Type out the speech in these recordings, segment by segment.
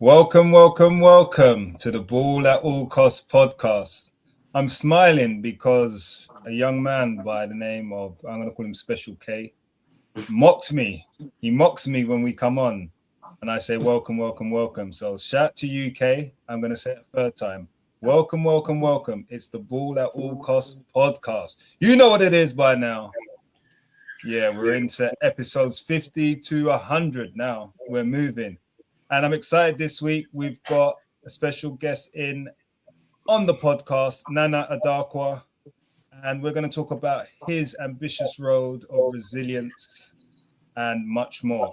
Welcome to the Ball at All Costs podcast. I'm smiling because a young man by the name of, I'm going to call him Special K, mocked me. He mocks me when we come on and I say, welcome. So shout out to you, K. I'm going to say it a third time. Welcome. It's the Ball at All Costs podcast. You know what it is by now. Yeah, we're into episodes 50 to 100 now. We're moving. And I'm excited this week. We've got a special guest on the podcast, Nana Adarkwa. And we're going to talk about his ambitious road of resilience and much more.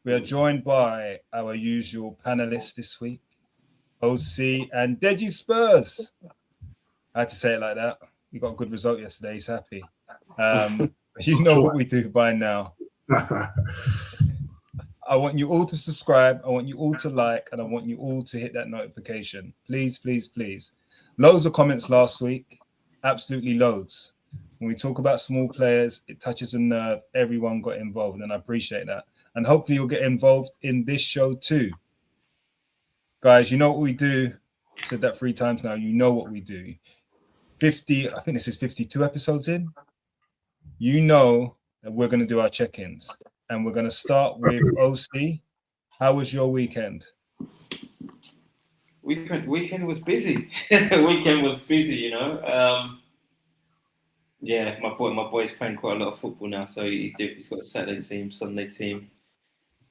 We are joined by our usual panelists this week, OC and Deji Spurs. I had to say it like that. We got a good result yesterday. He's happy. You know what we do by now. I want you all to subscribe. I want you all to like, and I want you all to hit that notification. Please. Loads of comments last week. Absolutely loads. When we talk about small players, it touches a nerve. Everyone got involved, and I appreciate that. And hopefully you'll get involved in this show too. Guys, you know what we do. I said that 3 times now. You know what we do. I think this is 52 episodes in. You know that we're going to do our check-ins. And we're going to start with OC. How was your weekend? Weekend was busy. Weekend was busy, you know. Yeah, my boy's playing quite a lot of football now, so he's got a Saturday team, Sunday team.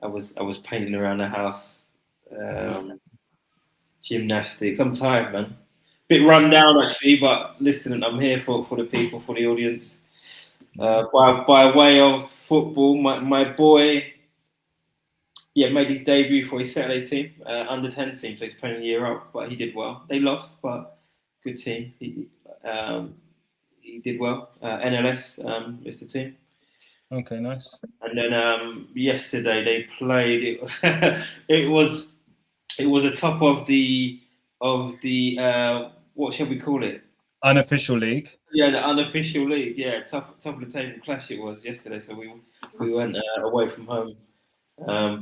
I was painting around the house, gymnastics. I'm tired, man. Bit run down actually, but listen, I'm here for the people, for the audience. By way of football, my boy, made his debut for his Saturday team, under 10 team, so he's playing a year up, but he did well. They lost, but good team. He did well. NLS is the team. Okay, nice. And then yesterday they played. It was a top of the what shall we call it? Unofficial league. Yeah, the unofficial league. Yeah, top of the table clash it was yesterday. So we went away from home,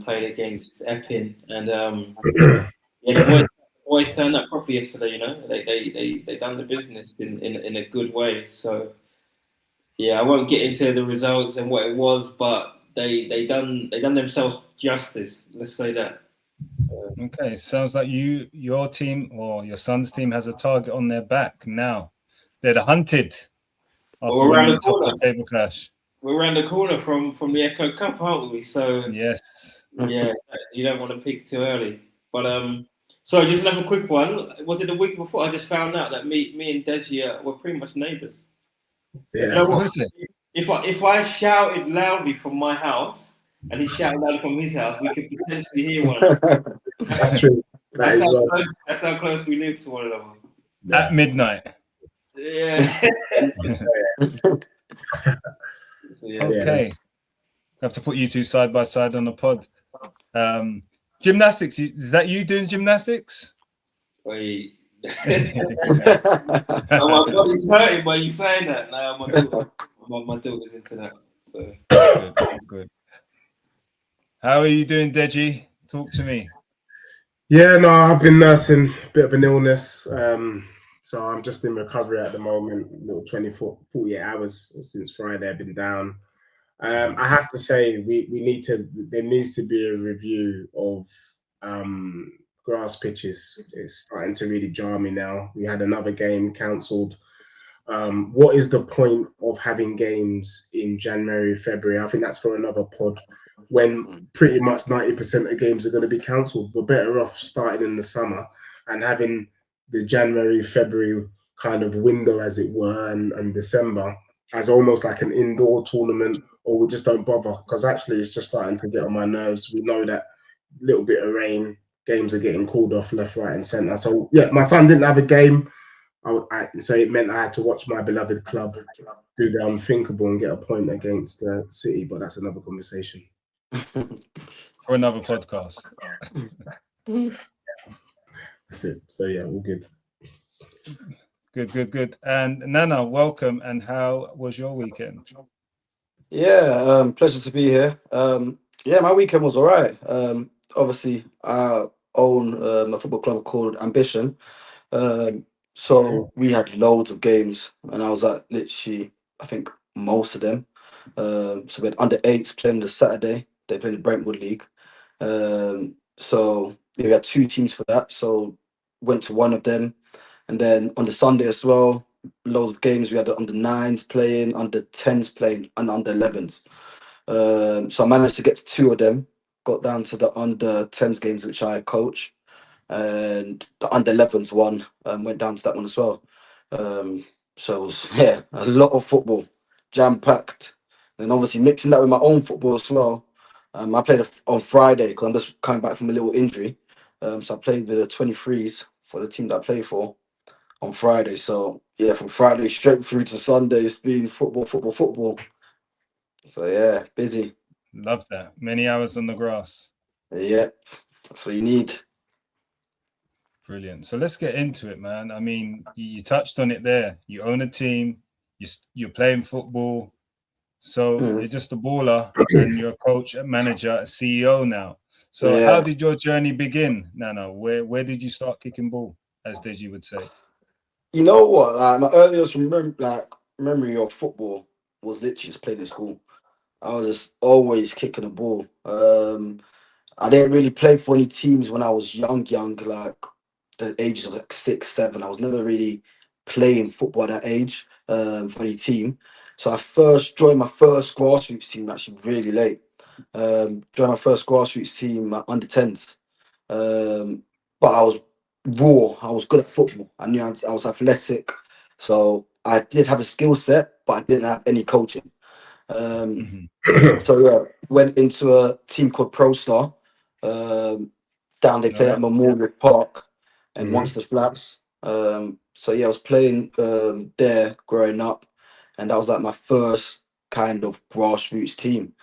played against Epping, and the boys turned up properly yesterday. You know, they done the business in a good way. So yeah, I won't get into the results and what it was, but they done themselves justice. Let's say that. Okay, sounds like your team or your son's team has a target on their back now. They're the hunted after winning the top of the table clash. We're around the corner from the Echo Cup, aren't we? So yes, yeah, you don't want to peak too early. But so just another quick one. Was it the week before? I just found out that me and Deji were pretty much neighbours. Yeah, you know what? If I shouted loudly from my house and he shouted loudly from his house, we could potentially hear one another. That's true. That's how close we live to one another. At midnight. Yeah. Okay. I have to put you two side by side on the pod. Gymnastics. Is that you doing gymnastics? Wait. My body's hurting by you saying that. No, my daughter's into that. So good. How are you doing, Deji? Talk to me. Yeah, no, I've been nursing a bit of an illness. So I'm just in recovery at the moment, little 48 hours since Friday I've been down. I have to say there needs to be a review of grass pitches. It's starting to really jar me now. We had another game cancelled. What is the point of having games in January, February? I think that's for another pod when pretty much 90% of games are going to be cancelled. We're better off starting in the summer and having the January, February kind of window, as it were, and December as almost like an indoor tournament, or we just don't bother because actually it's just starting to get on my nerves. We know that little bit of rain, games are getting called off left, right, and centre. So yeah, my son didn't have a game, so it meant I had to watch my beloved club do the unthinkable and get a point against City. But that's another conversation for another podcast. That's it. So yeah, all good. Good. And Nana, welcome. And how was your weekend? Yeah, pleasure to be here. Yeah, my weekend was all right. Obviously, own a football club called Ambition. So we had loads of games, and I was at literally, I think, most of them. So we had under eights playing the Saturday. They played the Brentwood League. So yeah, we had two teams for that. So went to one of them, and then on the Sunday as well, loads of games. We had the under nines playing, under tens playing, and under elevens. So I managed to get to two of them. Got down to the under tens games, which I coach, and the under 11s one went down to that one as well. Um, so it was, yeah, a lot of football, jam packed, and obviously mixing that with my own football as well. I played on Friday because I'm just coming back from a little injury. So I played with the 23s for the team that I play for on Friday. So yeah, from Friday straight through to Sunday, it's been football, football, football. So yeah, busy. Love that. Many hours on the grass. Yeah, that's what you need. Brilliant. So let's get into it, man. I mean, you touched on it there. You own a team. You're playing football. So Mm. you're just a baller, and you're a coach, a manager, a CEO now. So how Yeah. did your journey begin, Nana? Where did you start kicking ball, as Deji would say? You know what? Like my earliest memory of football was literally just playing in school. I was just always kicking the ball. I didn't really play for any teams when I was young, like the ages of like 6, 7. I was never really playing football at that age for any team. So I first joined my first grassroots team actually really late. Joined my first grassroots team at under tens. But I was raw. I was good at football. I was athletic, so I did have a skill set, but I didn't have any coaching. Um, Mhm. so yeah, went into a team called Pro Star. Down they All play at right. Memorial Park and Mhm. Monster Flats. So yeah, I was playing there growing up, and that was like my first kind of grassroots team.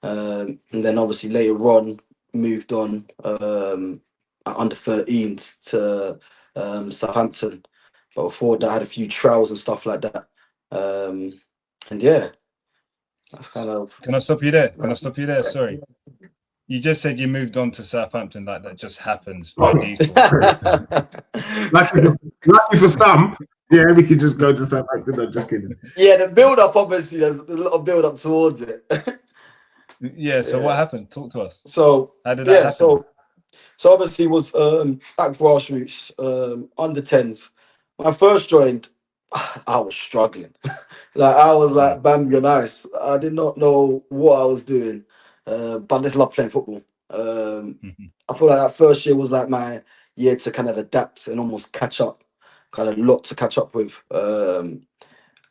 And then obviously later on moved on at under 13s to Southampton. But before that, I had a few trials and stuff like that. Um, and yeah, that's kind of. Can I stop you there? Can I stop you there? Sorry. You just said you moved on to Southampton, like that just happens by default. Lucky for some, yeah, we could just go to Southampton. No, just kidding. Yeah, the build up, obviously, there's a lot of build up towards it. Yeah. So what Yeah. happened? Talk to us. So, How did that yeah, happen? so obviously was at grassroots under tens. When I first joined, I was struggling. Like I was Mm. like Bambi on ice. I did not know what I was doing, but I just love playing football. Mhm. I feel like that first year was like my year to kind of adapt and almost catch up. Kind of lot to catch up with.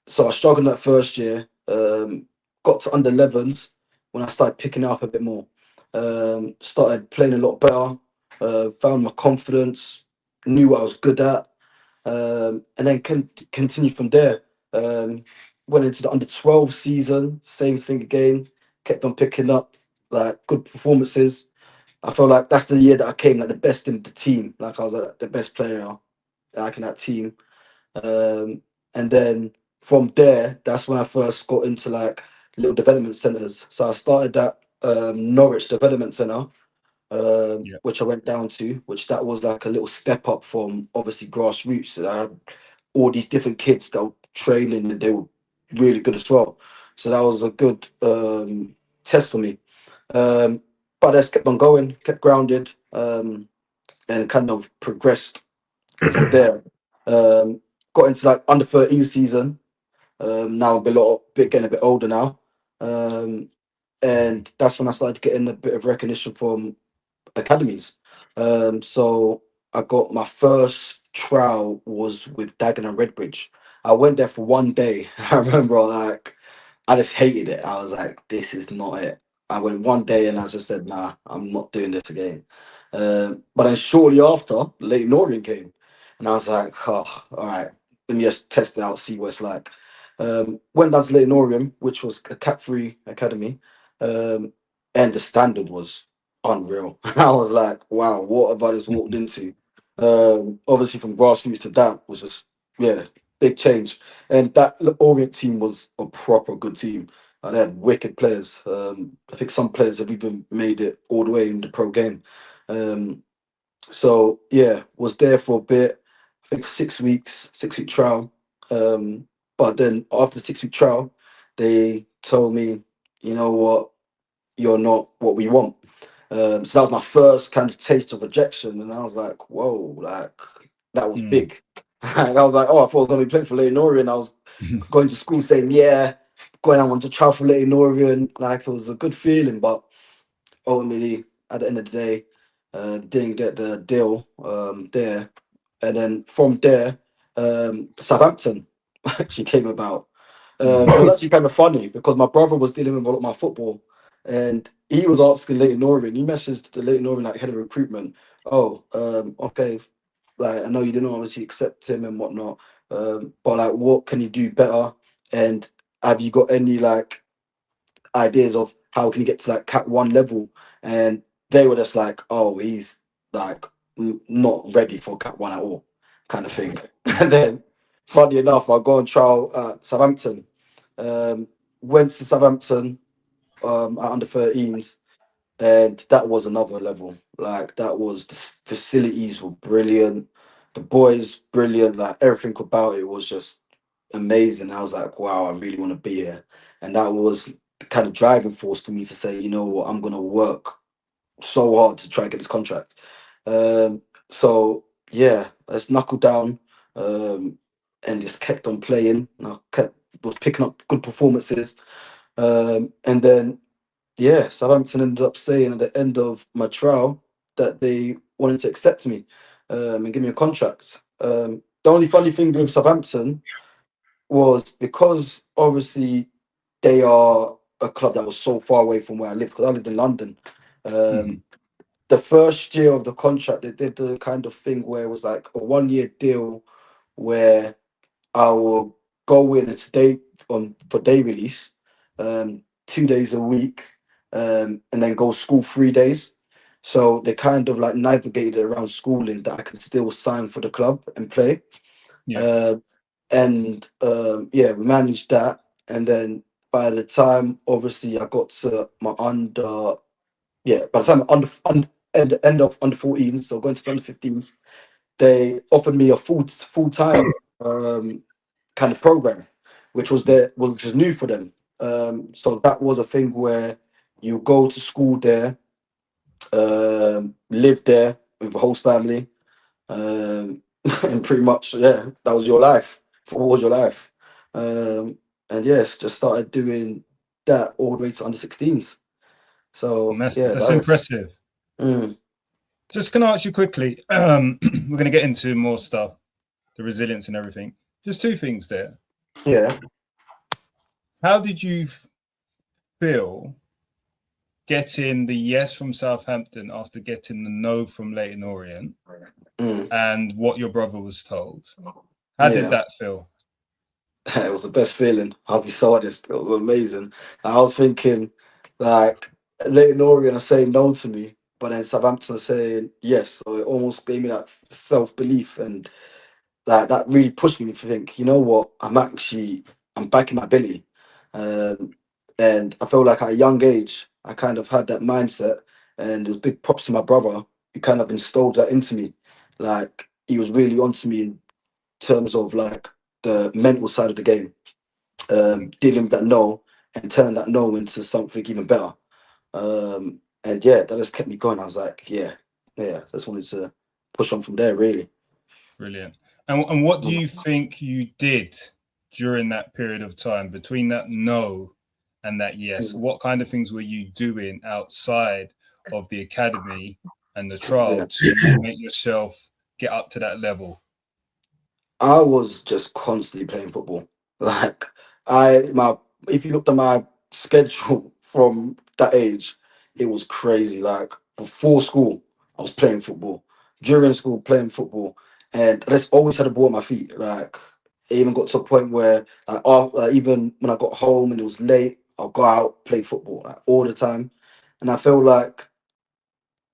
So I struggled that first year. Got to under 11s when I started picking it up a bit more. Started playing a lot better. Found my confidence. Knew what I was good at. And then continued from there. Went into the under 12 season. Same thing again. Kept on picking up like good performances. I feel like that's the year that I came like the best in the team. Like I was like the best player like in that team. And then from there, that's when I first got into like little development centers. So I started at Norwich Development Center, Yeah. which I went down to, which that was like a little step up from obviously grassroots. So I had all these different kids that were training and they were really good as well. So that was a good test for me. But I just kept on going, kept grounded, and kind of progressed from there. Got into like under 13 season. Now I'm getting a bit older now. Um, and that's when I started getting a bit of recognition from academies. So I got my first trial was with Dagenham and Redbridge. I went there for one day. I remember like I just hated it. I was like, this is not it. I went one day and I just said, nah, I'm not doing this again. But then shortly after, Leighton Orient came. And I was like, oh, all right, let me just test it out, see what it's like. Went down to Leighton Orient, which was a Cat 3 academy. And the standard was unreal. I was like, wow, what have I just walked into? Obviously, from grassroots to that was just, yeah, big change. And that Orient team was a proper good team. And they had wicked players. I think some players have even made it all the way in the pro game. Um, So yeah, was there for a bit. I think 6 weeks, 6 week trial. But then after 6 week trial, they told me, you know what, you're not what we want. So that was my first kind of taste of rejection, and I was like, whoa, like that was Mm. big. And I was like, oh, I thought I was gonna be playing for Leighton Orient. I was going to school saying, yeah, going out on to trial for Leighton Orient. Like it was a good feeling, but ultimately, at the end of the day, didn't get the deal there. And then from there, Southampton actually came about. Mm. It was actually kind of funny because my brother was dealing with a lot of my football, and he was asking Leighton Orient. He messaged the Leighton Orient like head of recruitment. Oh, okay, like I know you didn't obviously accept him and whatnot, but like, what can you do better? And have you got any like ideas of how can he get to like Cat 1 level? And they were just like, oh, he's like not ready for Cat 1 at all, kind of thing. And then, funny enough, I go on trial at Southampton. Um, Went to Southampton at under 13s, and that was another level. Like that was facilities were brilliant, the boys brilliant, like everything about it was just amazing. I was like, wow, I really want to be here, and that was the kind of driving force for me to say, you know what, I'm gonna work so hard to try and get this contract. So yeah, let's knuckle down, and just kept on playing. And I kept was picking up good performances, and then yeah, Southampton ended up saying at the end of my trial that they wanted to accept me and give me a contract. The only funny thing with Southampton was because obviously they are a club that was so far away from where I lived because I lived in London. Mhm. The first year of the contract, they did the kind of thing where it was like a 1 year deal where I will go in and stay on for day release, 2 days a week, and then go school 3 days. So they kind of like navigated around schooling that I can still sign for the club and play. Yeah. Uh, and yeah, we managed that. And then by the time obviously I got to my under, yeah, by the time end of under 14s, so going to under 15s, they offered me a full time kind of program, which was new for them. So that was a thing where you go to school there, live there with the host family, and pretty much that was your life. Football was your life, and yes, just started doing that all the way to under 16s. And So yeah, that's impressive. mm, Just can I ask you quickly? We're going to get into more stuff, the resilience and everything. Just two things there. yeah. How did you feel getting the yes from Southampton after getting the no from Leighton Orient Mm, and what your brother was told? How did yeah. that feel? It was the best feeling. I'll be so honest. It was amazing. I was thinking, like, Leighton Orient are saying no to me, but then Southampton are saying yes. So it almost gave me that self belief, and like that really pushed me to think, you know what, I'm back in my belly, um, and I feel like at a young age I kind of had that mindset, and it was big props to my brother. He kind of instilled that into me. Like he was really onto me in terms of like the mental side of the game, dealing with that no and turning that no into something even better. And yeah, that just kept me going. I was like, yeah, just wanted to push on from there, really. Brilliant. And what do you think you did during that period of time between that no and that yes? Mm. What kind of things were you doing outside of the academy and the trial Yeah. to make yourself get up to that level? I was just constantly playing football. Like I my if you looked at my schedule from that age, it was crazy. Like before school, I was playing football. During school, playing football. And I just always had a ball at my feet. Like it even got to a point where even when I got home and it was late, I'll go out, play football like all the time. And I felt like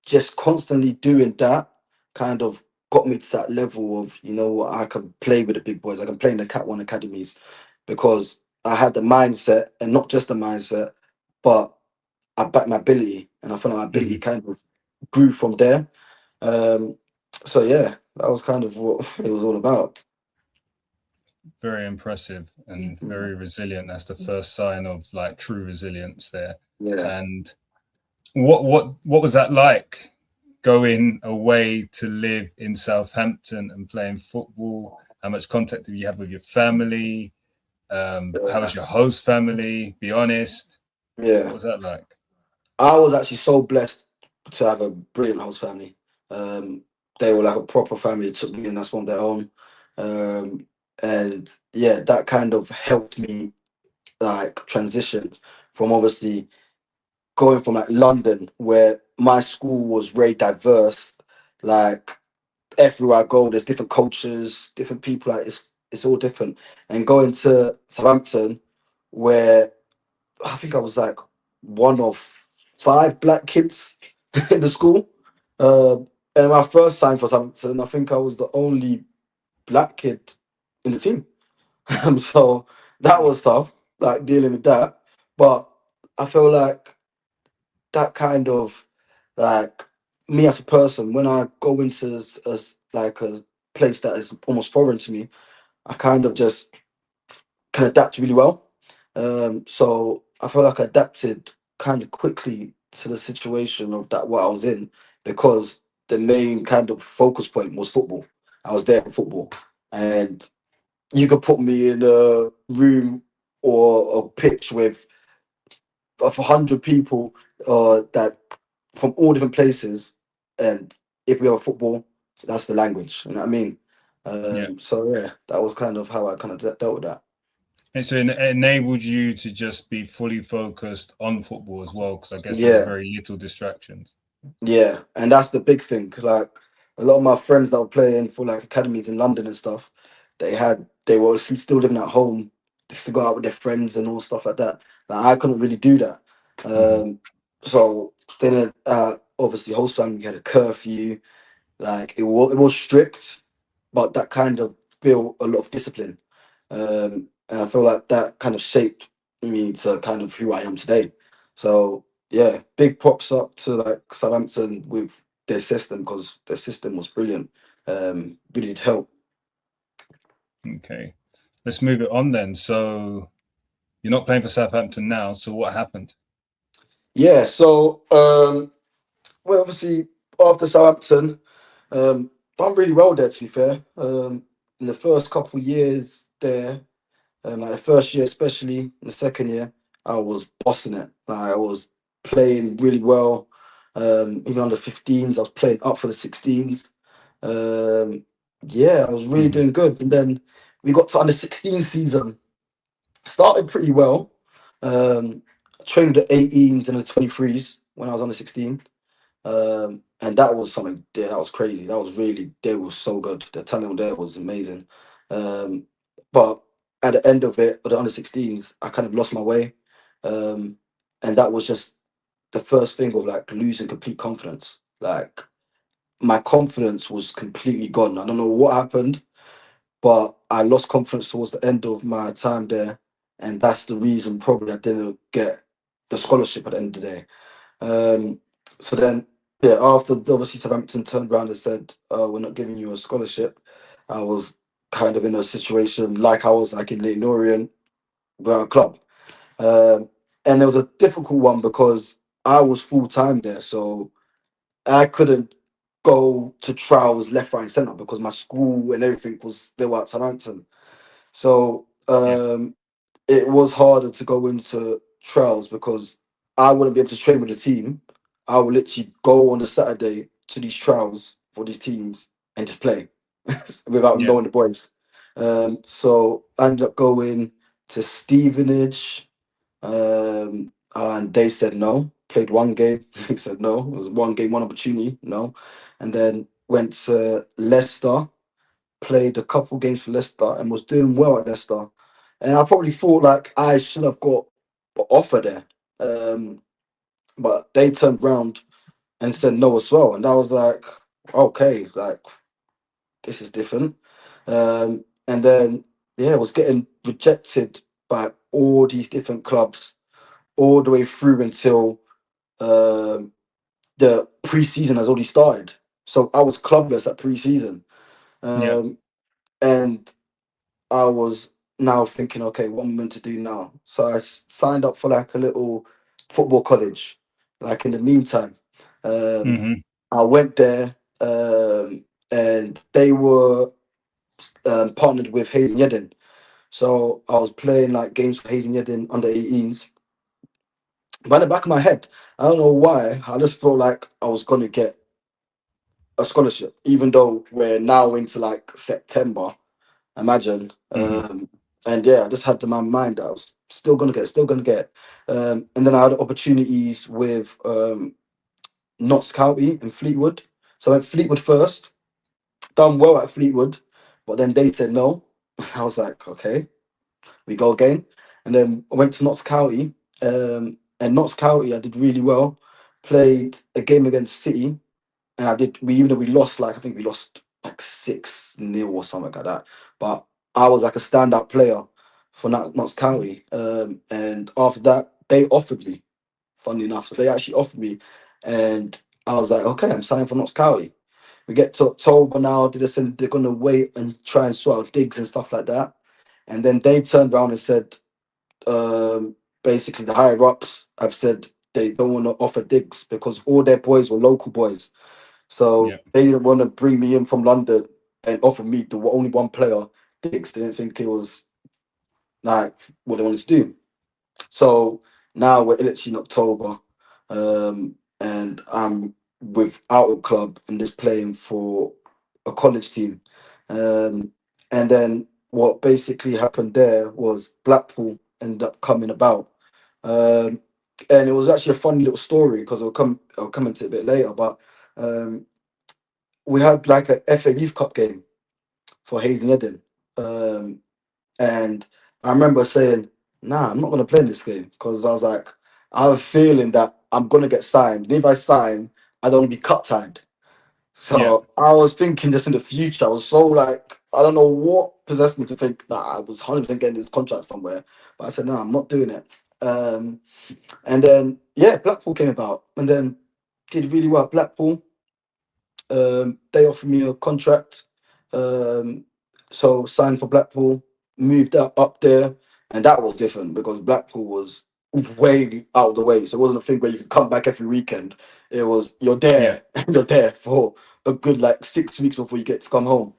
just constantly doing that kind of got me to that level of, you know what, I can play with the big boys. I can play in the Cat 1 academies because I had the mindset, and not just the mindset, but I backed my ability, and I felt like my ability Mhm. kind of grew from there. So yeah, that was kind of what it was all about. Very impressive and very resilient. That's the first sign of like true resilience there. Yeah. And what was that like, going away to live in Southampton and playing football? How much contact did you have with your family? How was your host family? Be honest. What Yeah. was that like? I was actually so blessed to have a brilliant host family. They were like a proper family. It took me and that's one of their own. And yeah, that kind of helped me like transition from obviously going from like London, where my school was very diverse. Like everywhere I go, there's different cultures, different people. Like it's all different. And going to Southampton, where I think I was like one of five black kids in the school. Uh, and my first sign for Southampton, I think I was the only black kid in the team. So that was tough, like dealing with that. But I feel like that kind of like me as a person, when I go into like a place that is almost foreign to me, I kind of just can adapt really well. So I feel like I adapted kind of quickly to the situation of that what I was in, because the main kind of focus point was football. I was there for football, and you could put me in a room or a pitch with of 100 people that from all different places, and if we have football, that's the language. You know what I mean? Yeah. So yeah, that was kind of how I kind of dealt with that. And so it enabled you to just be fully focused on football as well, because I guess there were Yeah, very little distractions. yeah, and that's the big thing. Like a lot of my friends that were playing for like academies in London and stuff, they were still living at home. They still go out with their friends and all stuff like that. Like I couldn't really do that. Mhm. So then obviously whole time we had a curfew. Like it was strict, but that kind of built a lot of discipline. And I feel like that kind of shaped me to kind of who I am today. So yeah, big props up to like Southampton with their system, because their system was brilliant. Really did help. Okay. Let's move it on then. So you're not playing for Southampton now. So what happened? Yeah, so well obviously after Southampton, done really well there to be fair. In the first couple of years there, like the first year, especially in the second year, I was bossing it. Like I was playing really well. Even under 15s, I was playing up for the 16s. Yeah, I was really Mhm. doing good. And then we got to under 16 season, started pretty well. I trained with the 18s and the 23s when I was under 16. And that was something, yeah, that was crazy. That was really, they were so good. The talent there was amazing. Um, but at the end of it, with the under 16s, I kind of lost my way. Um, and that was just the first thing of like losing complete confidence. Like my confidence was completely gone. I don't know what happened, but I lost confidence towards the end of my time there. And that's the reason probably I didn't get the scholarship at the end of the day. Um, so then, yeah, after obviously Southampton turned around and said, "We're not giving you a scholarship," I was kind of in a situation like I was like in Leighton Orient with our club, um, and there was a difficult one because I was full time there, so I couldn't go to trials left, right, and centre because my school and everything was still at Southampton. So Yeah. it was harder to go into trials because I wouldn't be able to train with the team. I would literally go on the Saturday to these trials for these teams and just play without Yeah. knowing the boys. So I ended up going to Stevenage, and they said no. Played one game, they said no. It was one game, one opportunity, no. And then went to Leicester, played a couple games for Leicester and was doing well at Leicester. And I probably thought like I should have got an offer there. Um, but they turned round and said no as well. And I was like, okay, like this is different. And then yeah, I was getting rejected by all these different clubs all the way through until um the pre-season has already started. So I was clubless at pre-season, Yeah. and I was now thinking, okay, what am I meant to do now? So I signed up for like a little football college. Like in the meantime, um, Hmm. I went there, and they were partnered with Hayes and Yedden. So I was playing like games for Hayes and Yedden under 18s. By the back of my head, I don't know why, I just felt like I was gonna get a scholarship, even though we're now into like September. Imagine. Hmm. And yeah, I just had in my mind that I was still gonna get. And then I had opportunities with Notts County and Fleetwood. So I went Fleetwood first, done well at Fleetwood, but then they said no. I was like, okay, we go again. And then I went to Notts County, and Notts County I did really well. Played a game against City, and I did. We even though we lost, like I think we lost like 6-0 or something like that. But I was like a standout player for Notts County. And after that, they offered me. Funny enough, so they actually offered me, and I was like, okay, I'm signing for Notts County. We get to October now. They just said they're gonna wait and try and sort out digs and stuff like that. And then they turned around and said, basically the higher ups have said they don't want to offer digs because all their boys were local boys. Yeah. So they didn't want to bring me in from London and offer me the only one player digs. They didn't think it was like what they wanted to do. So now we're literally in October, and I'm with Outlook Club and just playing for a college team. Um, and then what basically happened there was Blackpool ended up coming about. Um, and it was actually a funny little story because I'll come into it a bit later, but um, we had like a FA Youth Cup game for Hayes and Eden. Um, and I remember saying, nah, I'm not going to play in this game because I was like, I have a feeling that I'm going to get signed. And if I sign, I don't want to be cut tied. Yeah. So I was thinking just in the future, I was so like, I don't know what possessed me to think that I was 100% getting this contract somewhere. But I said, no, I'm not doing it. And then, yeah, Blackpool came about and then did really well at Blackpool. They offered me a contract, um, so signed for Blackpool, moved up there, and that was different because Blackpool was way out of the way. So it wasn't a thing where you could come back every weekend. It was you're Yeah. there, you're there for a good like 6 weeks before you get to come home.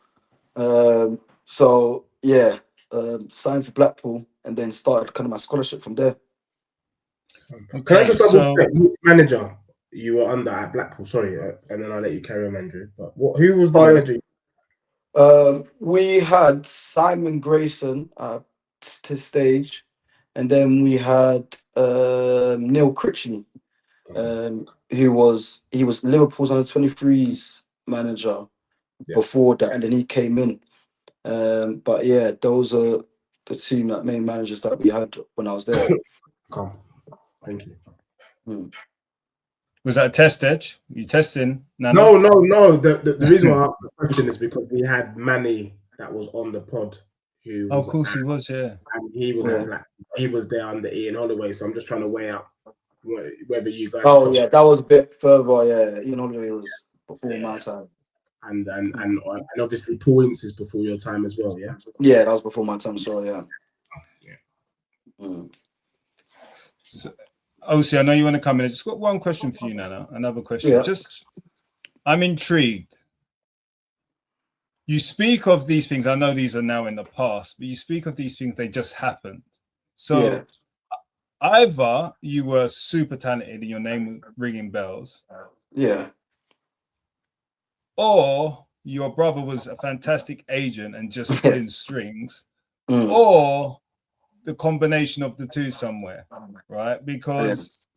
So yeah, signed for Blackpool and then started kind of my scholarship from there. Can I Okay. just double So, check which manager you were under at Blackpool? Sorry, and then I'll let you carry on, Andrew. But who was the Oh yeah. manager? We had Simon Grayson at his stage, and then we had Neil Critchley, he was Liverpool's under 23s manager Yeah. before that, and then he came in. But yeah, those are the two main managers that we had when I was there. Come. Thank you. Hmm. was that a test, Edge? You testing, Nana? No. The reason why I asked the question is because we had Manny that was on the pod who Oh, of was course he was. Yeah. and he was Yeah. at Black. He was there under Ian Holloway. So I'm just trying to weigh up whether you guys Oh crossed yeah, that was a bit further. Yeah, you know, it was before my time. and obviously points is before your time as well. Yeah. Yeah, that was before my time. So yeah. Yeah. Mm. So, Osi, I know you want to come in. I just got one question for you, Nana. Another question. Yeah. Just, I'm intrigued. You speak of these things. I know these are now in the past, but you speak of these things. They just happened. So either you were super talented and your name was ringing bells, Yeah. or your brother was a fantastic agent and just Yeah. pulling strings, Mm. or the combination of the two somewhere, right? Because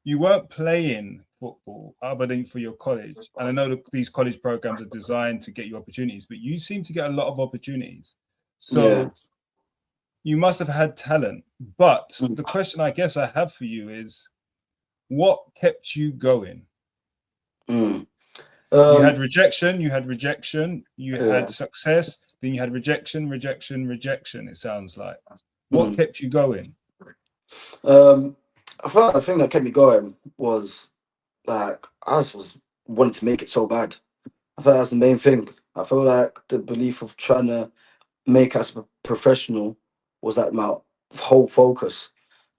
you weren't playing football other than for your college. And I know that these college programs are designed to get you opportunities, but you seem to get a lot of opportunities. So you must have had talent. But the question I guess I have for you is, what kept you going? Mm. You had rejection, you had Yeah. success, then you had rejection, it sounds like. What kept you going? I feel like the thing that kept me going was like I just was wanting to make it so bad. I feel that's the main thing. I feel like the belief of trying to make us a professional was like my whole focus.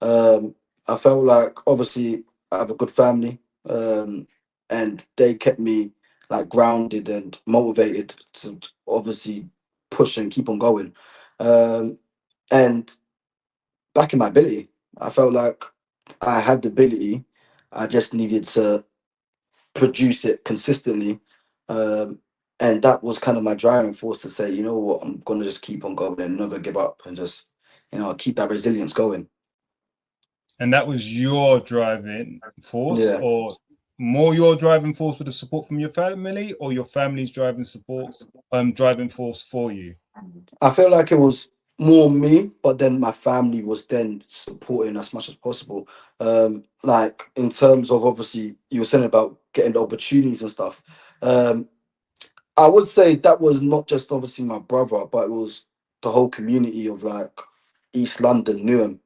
Um, I felt like obviously I have a good family, and they kept me like grounded and motivated to obviously push and keep on going. Um, and back in my ability, I felt like I had the ability. I just needed to produce it consistently. Um, and that was kind of my driving force to say, you know what, I'm gonna just keep on going and never give up and just, keep that resilience going. And that was your driving force, Yeah. or more your driving force with the support from your family, or your family's driving force for you? I feel like it was more me, but then my family was then supporting as much as possible. Like in terms of obviously you were saying about getting the opportunities and stuff. Um, I would say that was not just obviously my brother, but it was the whole community of like East London, Newham.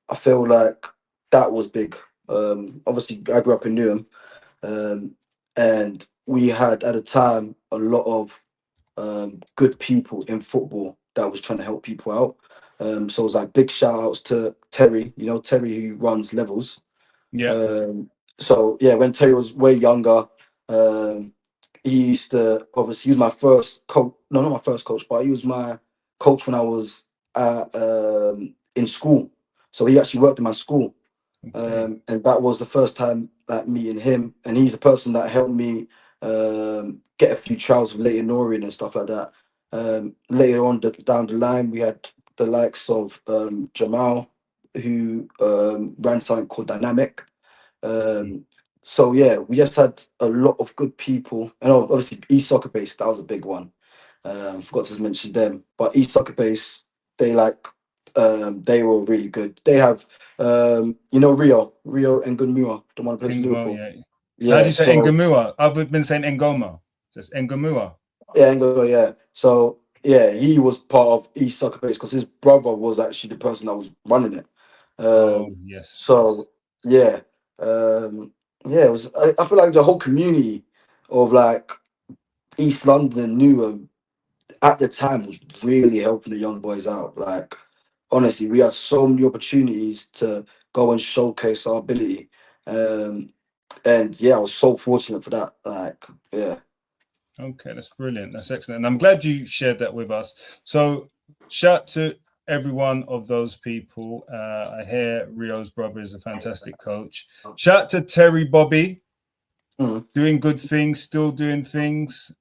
I feel like that was big. Obviously, I grew up in Newham, um, and we had at the time a lot of good people in football that was trying to help people out. So it was like big shout outs to Terry, Terry who runs Levels. Yeah. So yeah, when Terry was way younger, um, he used to obviously he was my first coach. No, not my first coach, but he was my coach when I was in school. So he actually worked in my school, Okay. and that was the first time that meeting him. And he's the person that helped me get a few trials with Leighton Orient and stuff like that. Later on down the line, we had the likes of Jamal, who ran something called Dynamic. Um, so yeah, we just had a lot of good people, and obviously East Soccer Base, that was a big one. Forgot to mention them, but East Soccer Base, they they were really good. They have Rio Ngunmua, the one who plays for Engamo, Liverpool. yeah. So how do Yeah, you say so Engamua? I've been saying Engoma. So it's Engamua. yeah, Ngolo, yeah. So yeah, he was part of East Soccer Base because his brother was actually the person that was running it. Oh, Um, yes, so yes. yeah, yeah, it was. I feel like the whole community of like East London knew at the time was really helping the young boys out. Like honestly, we had so many opportunities to go and showcase our ability. Um, and yeah, I was so fortunate for that. Like yeah. Okay, that's brilliant. That's excellent. And I'm glad you shared that with us. So, shout to every one of those people. I hear Rio's brother is a fantastic coach. Shout to Terry Bobby, Mm. doing good things, still doing things.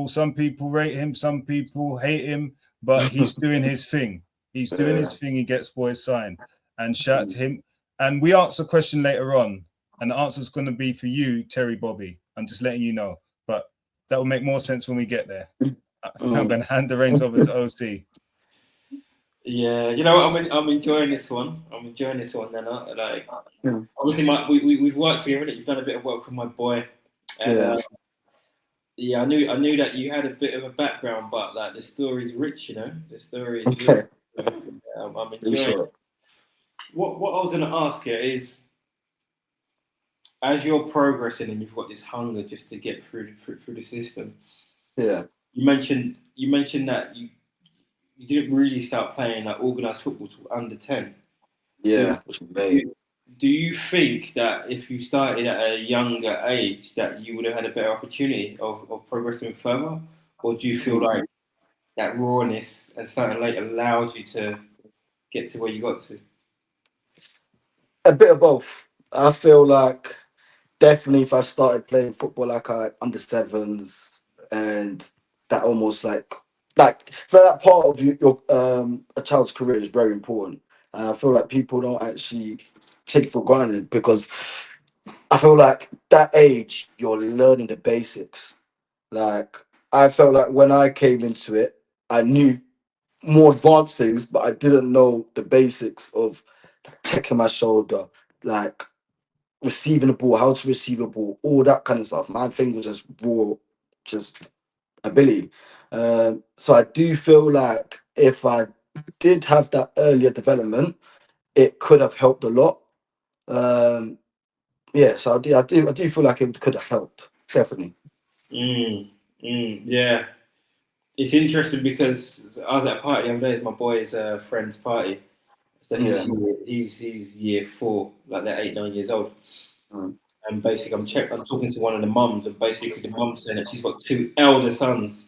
Some people rate him, some people hate him, but he's doing his thing. He's doing Yeah. his thing. He gets boys signed. And shout to him. And we answer a question later on, and the answer is going to be for you, Terry Bobby. I'm just letting you know, but that will make more sense when we get there. I'm Mm. going to hand the reins over to OC. Yeah, you know, I'm enjoying this one. I'm enjoying this one, Nana. Like, Mm. obviously, we've worked together. You've done a bit of work with my boy, and Yeah. yeah, I knew that you had a bit of a background, but like the story's rich. The story is rich. Okay. I'm enjoying. Appreciate it. What I was going to ask you is, as you're progressing and you've got this hunger just to get through the system, Yeah. you mentioned that you didn't really start playing like organised football till under 10. Do, Yeah. Which is great. do do you think that if you started at a younger age that you would have had a better opportunity of progressing further? Or do you feel Mm. like that rawness and starting late allowed you to get to where you got to? A bit of both. I feel like definitely if I started playing football like I under sevens and that almost like for that part of your a child's career is very important. And I feel like people don't actually take it for granted because I feel like that age you're learning the basics. Like I felt like when I came into it, I knew more advanced things, but I didn't know the basics of checking my shoulder, like receiving the ball, how to receive a ball, all that kind of stuff. My thing was just raw, just ability. So I do feel like if I did have that earlier development, it could have helped a lot. Yeah, so I do feel like it could have helped, definitely. Yeah. It's interesting because I was at a party the other day. It's my boy's friend's party. So Yeah. he's year 4, like they're 8, 9 years old. Mm. And basically, I'm talking to one of the mums, and basically the mum's saying that she's got 2 elder sons,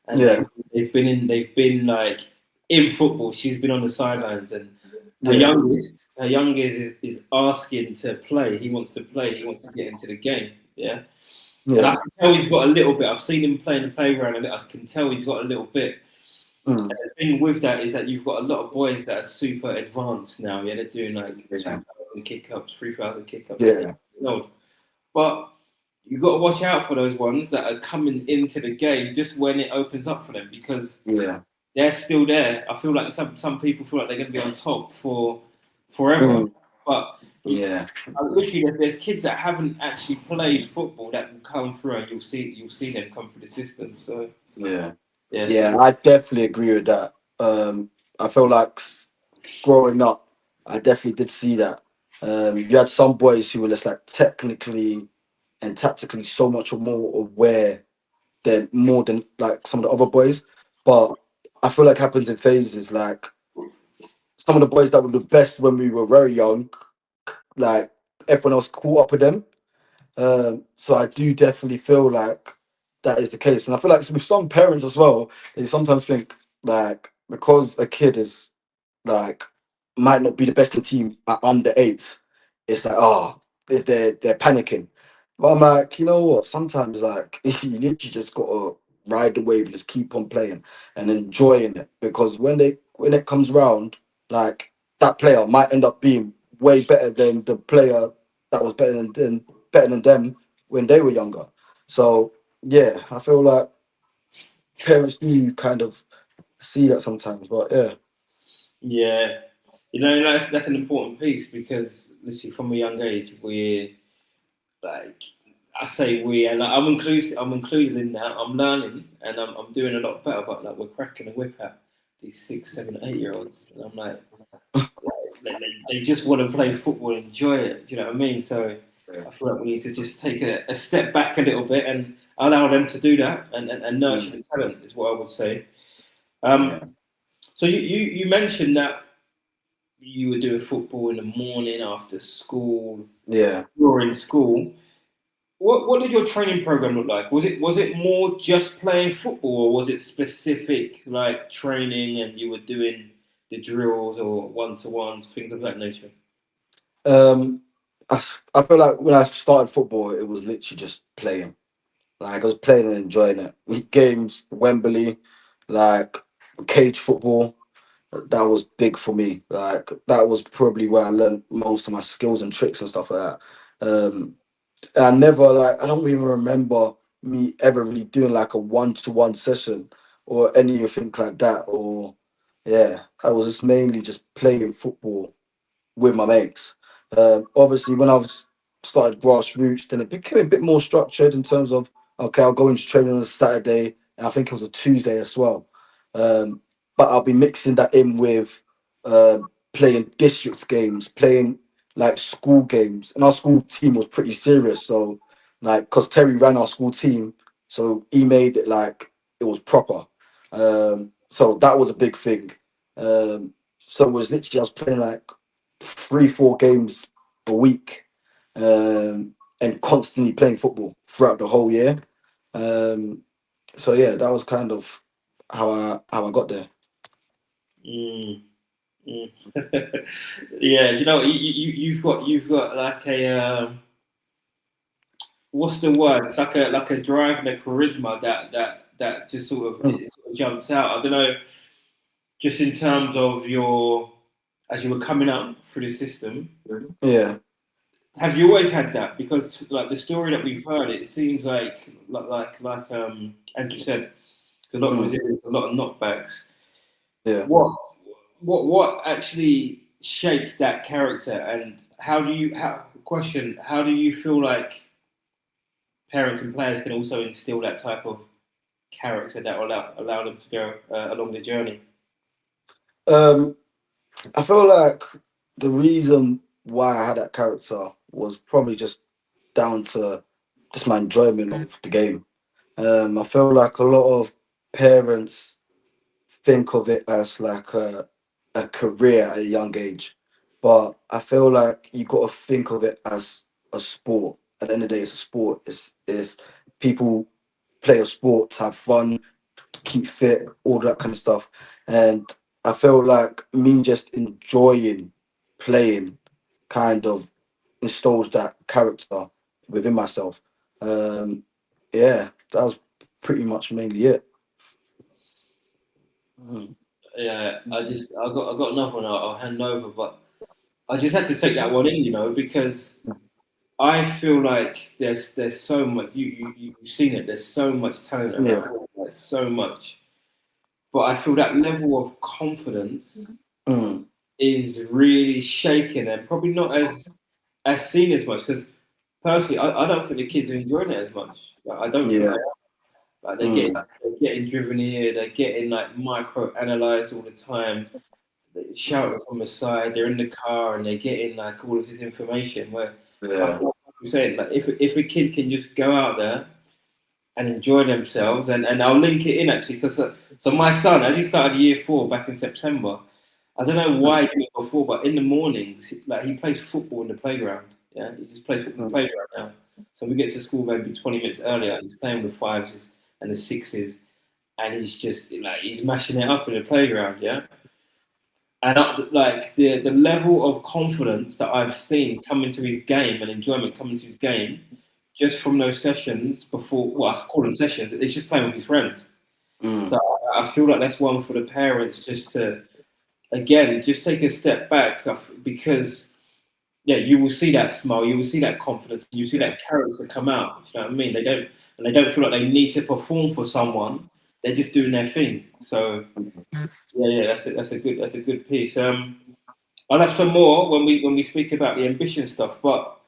and Yeah. they've been like in football. She's been on the sidelines, and her Yeah. youngest is asking to play. He wants to play. He wants to get into the game. Yeah. And I Yeah. can tell he's got a little bit. I've seen him play in the playground, and I can tell he's got a little bit. Mm. And the thing with that is that you've got a lot of boys that are super advanced now. Yeah, they're doing like 2,000 kick ups, 3,000 kick ups. Yeah. No, but you've got to watch out for those ones that are coming into the game just when it opens up for them, because Yeah. they're still there. I feel like some people feel like they're going to be on top for forever, Mm. but Yeah. literally, there's kids that haven't actually played football that will come through, and you'll see them come through the system. So Yeah. yeah, Yeah, I definitely agree with that. I feel like growing up, I definitely did see that. You had some boys who were just like technically and tactically so much more aware than more than like some of the other boys. But I feel like happens in phases. Like some of the boys that were the best when we were very young, like everyone else caught up with them. So I do definitely feel like that is the case, and I feel like with some parents as well, they sometimes think like because a kid is like might not be the best in the team at under 8, it's like they're panicking. But I'm like, you know what? Sometimes like you literally just gotta ride the wave and just keep on playing and enjoying it, because when it comes round, like that player might end up being way better than the player that was better than them when they were younger. So yeah, I feel like parents do kind of see that sometimes, but yeah. yeah. That's an important piece, because literally from a young age we're like, I say we, and I'm inclusive. I'm included in that. I'm learning, and I'm doing a lot better. But like, we're cracking a whip at these 6, 7, 8 year olds, and I'm like, they just want to play football, and enjoy it. Do you know what I mean? So I feel like we need to just take a step back a little bit and allow them to do that, and nurture the talent is what I would say. Yeah. So you mentioned that you were doing football in the morning after school, Yeah. during school. What did your training program look like? Was it more just playing football, or was it specific like training, and you were doing the drills or 1-to-ones, things of that nature? Um, I feel like when I started football, it was literally just playing. Like I was playing and enjoying it. Games, Wembley, like cage football. That was big for me. Like that was probably where I learned most of my skills and tricks and stuff like that. And I never like I don't even remember me ever really doing like a 1-to-one session or anything like that. Or yeah, I was just mainly just playing football with my mates. Obviously, when started grassroots, then it became a bit more structured in terms of okay, I'll go into training on a Saturday, and I think it was a Tuesday as well. Um, but I'll be mixing that in with uh, playing districts games, playing like school games, and our school team was pretty serious. So, like, cause Terry ran our school team, so he made it like it was proper. So that was a big thing. So it was literally I was playing like 3, 4 games a week, and constantly playing football throughout the whole year. Um, so yeah, that was kind of how I got there. Mm, mm. Yeah, you've got like a what's the word? It's like a drive and a charisma that just Mm. it sort of jumps out. I don't know, just in terms of your as you were coming up through the system. Yeah. Have you always had that? Because like the story that we've heard, it seems like Andrew said, there's a lot of Mm. resilience, a lot of knockbacks. Yeah. What actually shapes that character, and how do you feel like parents and players can also instill that type of character that will allow them to go along the journey? Um, I feel like the reason why I had that character was probably just down to just my enjoyment of the game. I feel like a lot of parents think of it as like a career at a young age, but I feel like you got to think of it as a sport. At the end of the day, it's a sport. It's people play a sport to have fun, to keep fit, all that kind of stuff. And I feel like me just enjoying playing kind of installs that character within myself. Um, yeah, that was pretty much mainly it. Mm. Yeah, I got another one. I'll hand over, but I just had to take that one in, because I feel like there's so much. You've seen it. There's so much talent Yeah. around. Like so much, but I feel that level of confidence Mm. is really shaken and probably not as seen as much. Because personally, I don't think the kids are enjoying it as much. Like, I don't think Yeah. they are. Like Mm. they're getting driven here. They're getting like micro analyzed all the time. They shouting from the side. They're in the car and they're getting like all of this information. Where I Yeah. feel like you're saying, like if a kid can just go out there and enjoy themselves, and I'll link it in actually because so my son, as he started year 4 back in September, I don't know why he did it before, but in the mornings, like he plays football in the playground. Yeah, he just plays football in the Mm. playground now. So we get to school maybe 20 minutes earlier. He's playing with the fives and the sixes, and he's just like he's mashing it up in the playground. Yeah, and like the level of confidence that I've seen come into his game and enjoyment come into his game, just from those sessions before. Well, I call them sessions. It's just playing with his friends. So Mm. I feel like that's one for the parents just to again just take a step back because yeah, you will see that smile, you will see that confidence, you see that character come out. You know what I mean? They don't feel like they need to perform for someone. They're just doing their thing. So yeah, that's a good piece. I'll have some more when we speak about the ambition stuff, but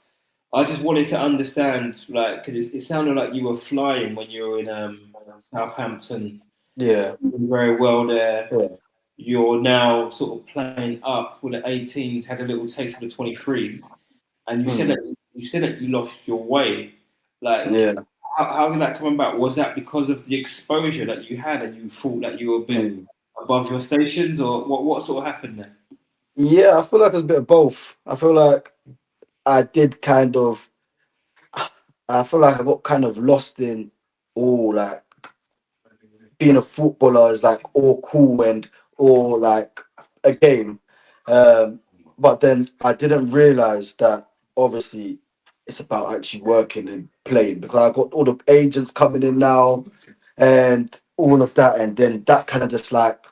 I just wanted to understand, like, because it sounded like you were flying when you were in Southampton, Yeah. doing very well there. Yeah. You're now sort of playing up with the 18s, had a little taste of the 23s, and Mm. you said that you lost your way. Like, Yeah. how did that come about? Was that because of the exposure that you had, and you thought that you were a bit Mm. above your stations, or what sort of happened there? Yeah, I feel like it's a bit of both. I feel like I did kind of, I feel like I got kind of lost in, oh, like being a footballer is like all cool and all like a game. But then I didn't realize that obviously it's about actually working and playing because I got all the agents coming in now and all of that. And then that kind of just like,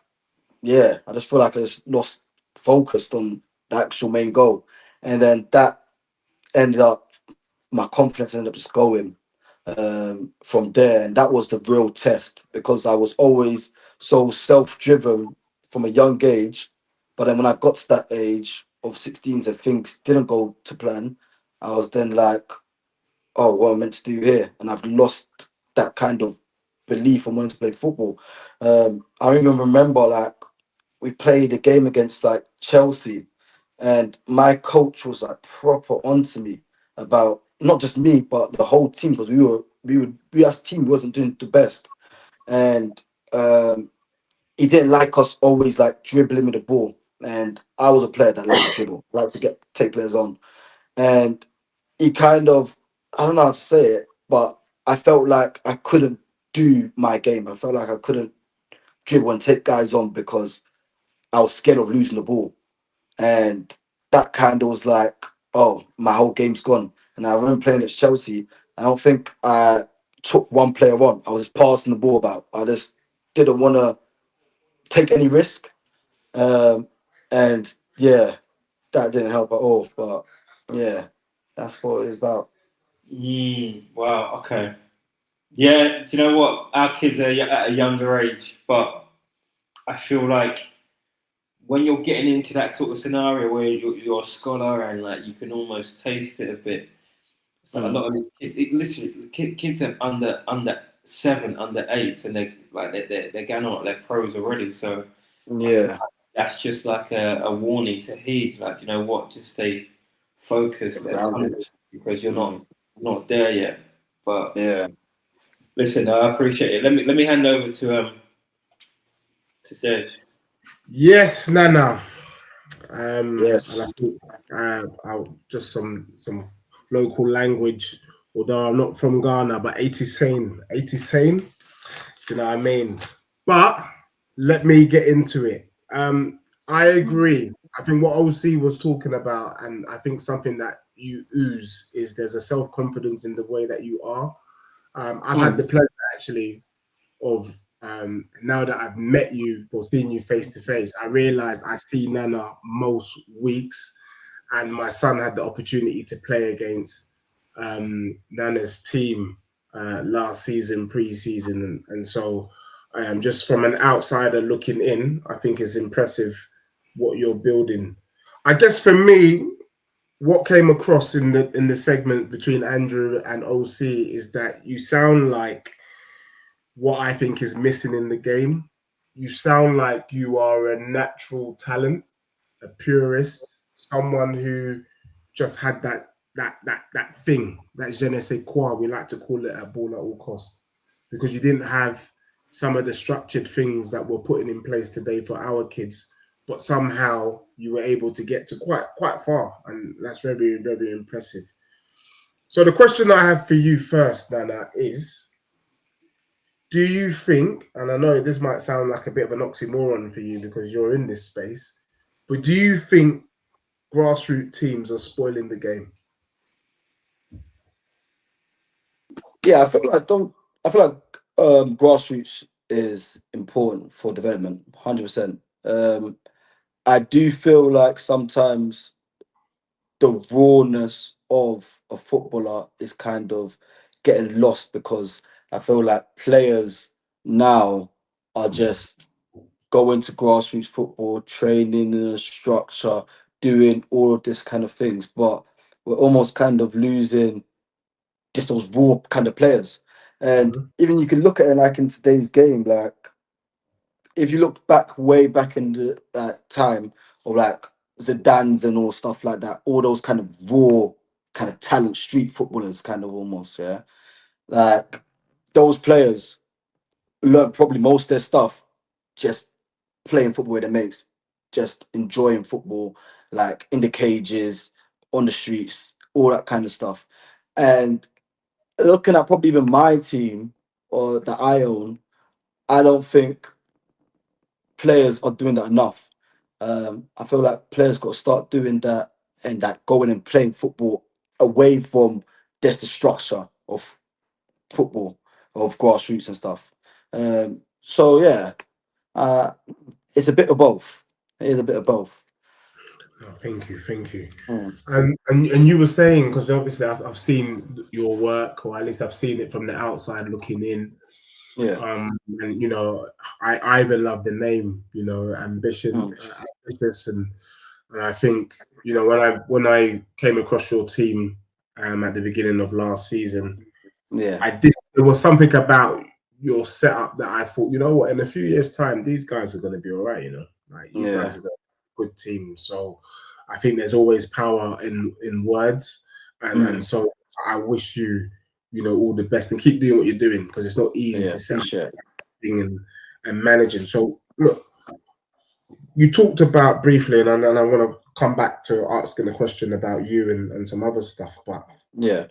yeah, I just feel like I just lost focused on the actual main goal. And then that ended up, my confidence ended up just going from there. And that was the real test because I was always so self driven from a young age. But then when I got to that age of 16, and things didn't go to plan, I was then like, oh, what am I meant to do here? And I've lost that kind of belief on wanting to play football. I even remember like we played a game against like Chelsea, and my coach was like proper onto me about not just me but the whole team because we as a team wasn't doing the best, and he didn't like us always like dribbling with the ball, and I was a player that liked to dribble, like to get take players on, and he kind of, I don't know how to say it, but I felt like I couldn't do my game. I felt like I couldn't dribble and take guys on because I was scared of losing the ball. And that kind of was like, oh, my whole game's gone. And I remember playing at Chelsea. I don't think I took one player on. I was just passing the ball about. I just didn't want to take any risk. Um, and yeah, that didn't help at all. But yeah, that's what it's about. Wow. Okay. Yeah. Do you know what? Our kids are at a younger age, but I feel like when you're getting into that sort of scenario where you're a scholar and like you can almost taste it a bit. It's like a Mm. lot of these kids, literally, kids are under 7, under 8, and they're going on like they're pros already. So I feel Yeah, like that's just like a warning to heed. Like, you know what? Just stay focused and grounded. humble because you're Mm. not there yet. But Yeah. Listen, I appreciate it. Let me hand over to Des. Yes, Nana. And I Yes. think I'll just some local language. Although I'm not from Ghana, but 80 sane, 80 sane. Do you know what I mean? But let me get into it. I agree. I think what OC was talking about, and I think something that you ooze is there's a self confidence in the way that you are. I've had the Mm. pleasure actually of now that I've met you or seen you face to face, I realized I see Nana most weeks, and my son had the opportunity to play against Nana's team last season, pre-season, and so just from an outsider looking in, I think it's impressive what you're building. I guess for me, what came across in the segment between Andrew and OC is that you sound like what I think is missing in the game. You sound like you are a natural talent, a purist, someone who just had that thing, that je ne sais quoi. We like to call it a ball at all cost, because you didn't have some of the structured things that we're putting in place today for our kids, but somehow you were able to get to quite far, and that's very impressive. So the question I have for you first, Nana, is do you think, and I know this might sound like a bit of an oxymoron for you because you're in this space, but do you think grassroots teams are spoiling the game? Yeah, I feel like grassroots is important for development, 100%. I do feel like sometimes the rawness of a footballer is kind of getting lost, because I feel like players now are just going to grassroots football, training in a structure, doing all of this kind of things, but we're almost kind of losing just those raw kind of players. And Mhm. even you can look at it like in today's game, like if you look back way back in that time of like Zidane's and all stuff like that, all those kind of raw kind of talent, street footballers, kind of almost, yeah. Like those players learn probably most of their stuff just playing football with their mates, just enjoying football, like in the cages, on the streets, all that kind of stuff. And looking at probably even my team or that I own, I don't think players are doing that enough. I feel like players got to start doing that, and that going and playing football away from just the structure of football, of grassroots and stuff. So yeah, uh, it's a bit of both. It is a bit of both. Oh, thank you, thank you. Mm, And you were saying, because obviously I've seen your work, or at least I've seen it from the outside looking in. yeah. And I even love the name, ambition, Mm, ambitious, and I think when I came across your team at the beginning of last season, yeah. I did. There was something about your setup that I thought, you know what, in a few years' time, these guys are going to be all right. Like you guys Yeah. are going to be a good team. So I think there's always power in words, and Mm, so I wish you, all the best and keep doing what you're doing, because it's not easy yeah. to set up Appreciate it. thing and managing. So look, you talked about briefly, and I'm going to come back to asking a question about you and some other stuff, but Yeah.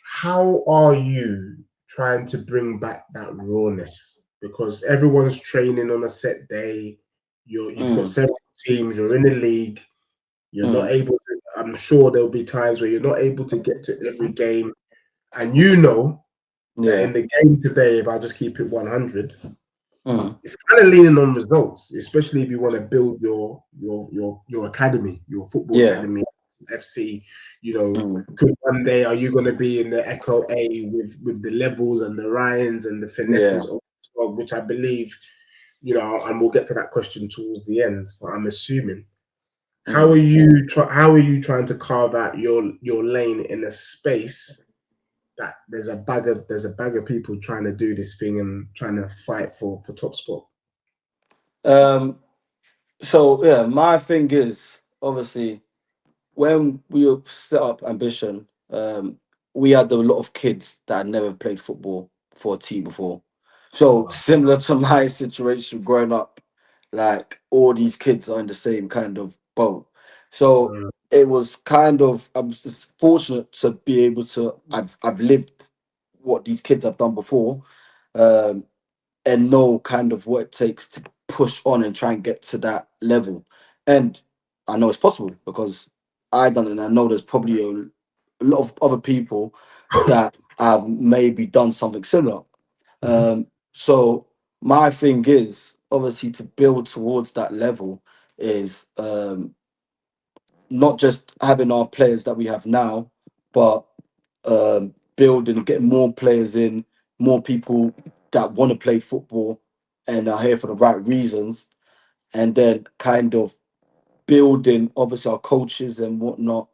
how are you trying to bring back that rawness? Because everyone's training on a set day. You've got Mm, several teams. You're in the league. You're not mm, able to. I'm sure there'll be times where you're not able to get to every game, and you know that yeah. in the game today, if I just keep it 100, Mm, it's kind of leaning on results, especially if you want to build your academy, your football yeah. academy, FC. Mm, Could one day are you going to be in the Echo A with the levels and the Ryans and the yeah. finesses of which I believe, and we'll get to that question towards the end. But I'm assuming Mm. how are you trying to carve out your lane in a space that there's a bag of people trying to do this thing and trying to fight for top spot. Um. So yeah, my thing is obviously when we set up Ambition, we had a lot of kids that had never played football for a team before. So similar to my situation growing up, like all these kids are in the same kind of boat. So it was kind of, I'm just fortunate to be able to, I've lived what these kids have done before, um, and know kind of what it takes to push on and try and get to that level. And I know it's possible because I done it, and I know there's probably a lot of other people that have maybe done something similar. So my thing is obviously to build towards that level is not just having our players that we have now, but building and getting more players in, more people that want to play football and are here for the right reasons, and then kind of building obviously our coaches and whatnot,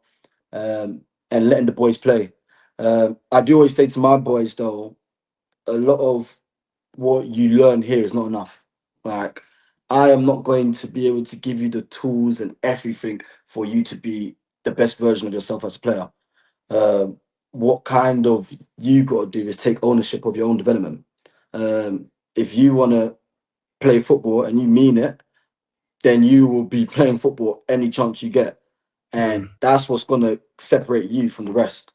and letting the boys play. I do always say to my boys though, a lot of what you learn here is not enough. Like, I am not going to be able to give you the tools and everything for you to be the best version of yourself as a player. What kind of you got to do is take ownership of your own development. If you want to play football and you mean it, then you will be playing football any chance you get, and that's what's going to separate you from the rest.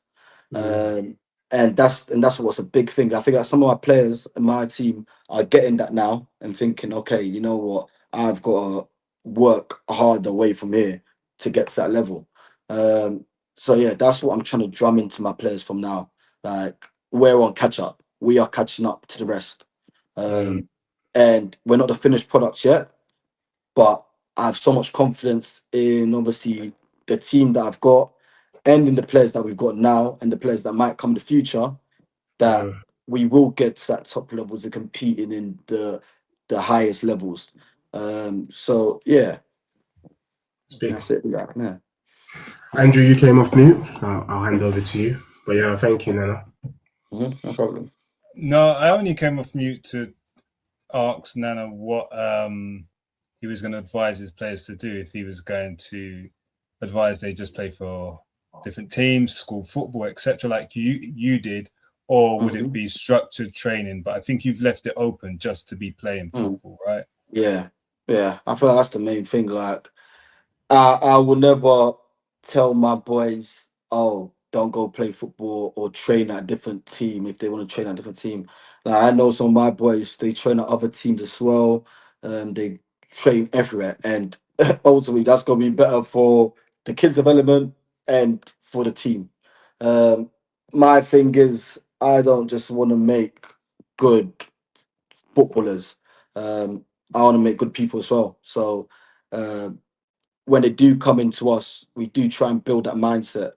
Um, and that's what's a big thing. I think that some of my players in my team are getting that now and thinking, okay, you know what, I've got to work hard away from here to get to that level. So yeah, that's what I'm trying to drum into my players from now. Like, we're on catch up. We are catching up to the rest. And we're not the finished products yet, but I have so much confidence in obviously the team that I've got and in the players that we've got now and the players that might come in the future, that we will get to that top levels and competing in the highest levels. So yeah, that's it. Yeah. Andrew, you came off mute. I'll hand over to you. But yeah, thank you, Nana. No problem. No, I only came off mute to ask Nana what he was going to advise his players to do, if he was going to advise they just play for different teams, school football, etc., like you did, or would it be structured training? But I think you've left it open just to be playing football, right? Yeah. I feel like that's the main thing. Like, I will never tell my boys, oh, don't go play football or train at a different team if they want to train at a different team. Like, I know some of my boys, they train at other teams as well. They train everywhere. And ultimately, that's going to be better for the kids' development and for the team. My thing is, I don't just want to make good footballers. I want to make good people as well. So, when they do come into us, we do try and build that mindset.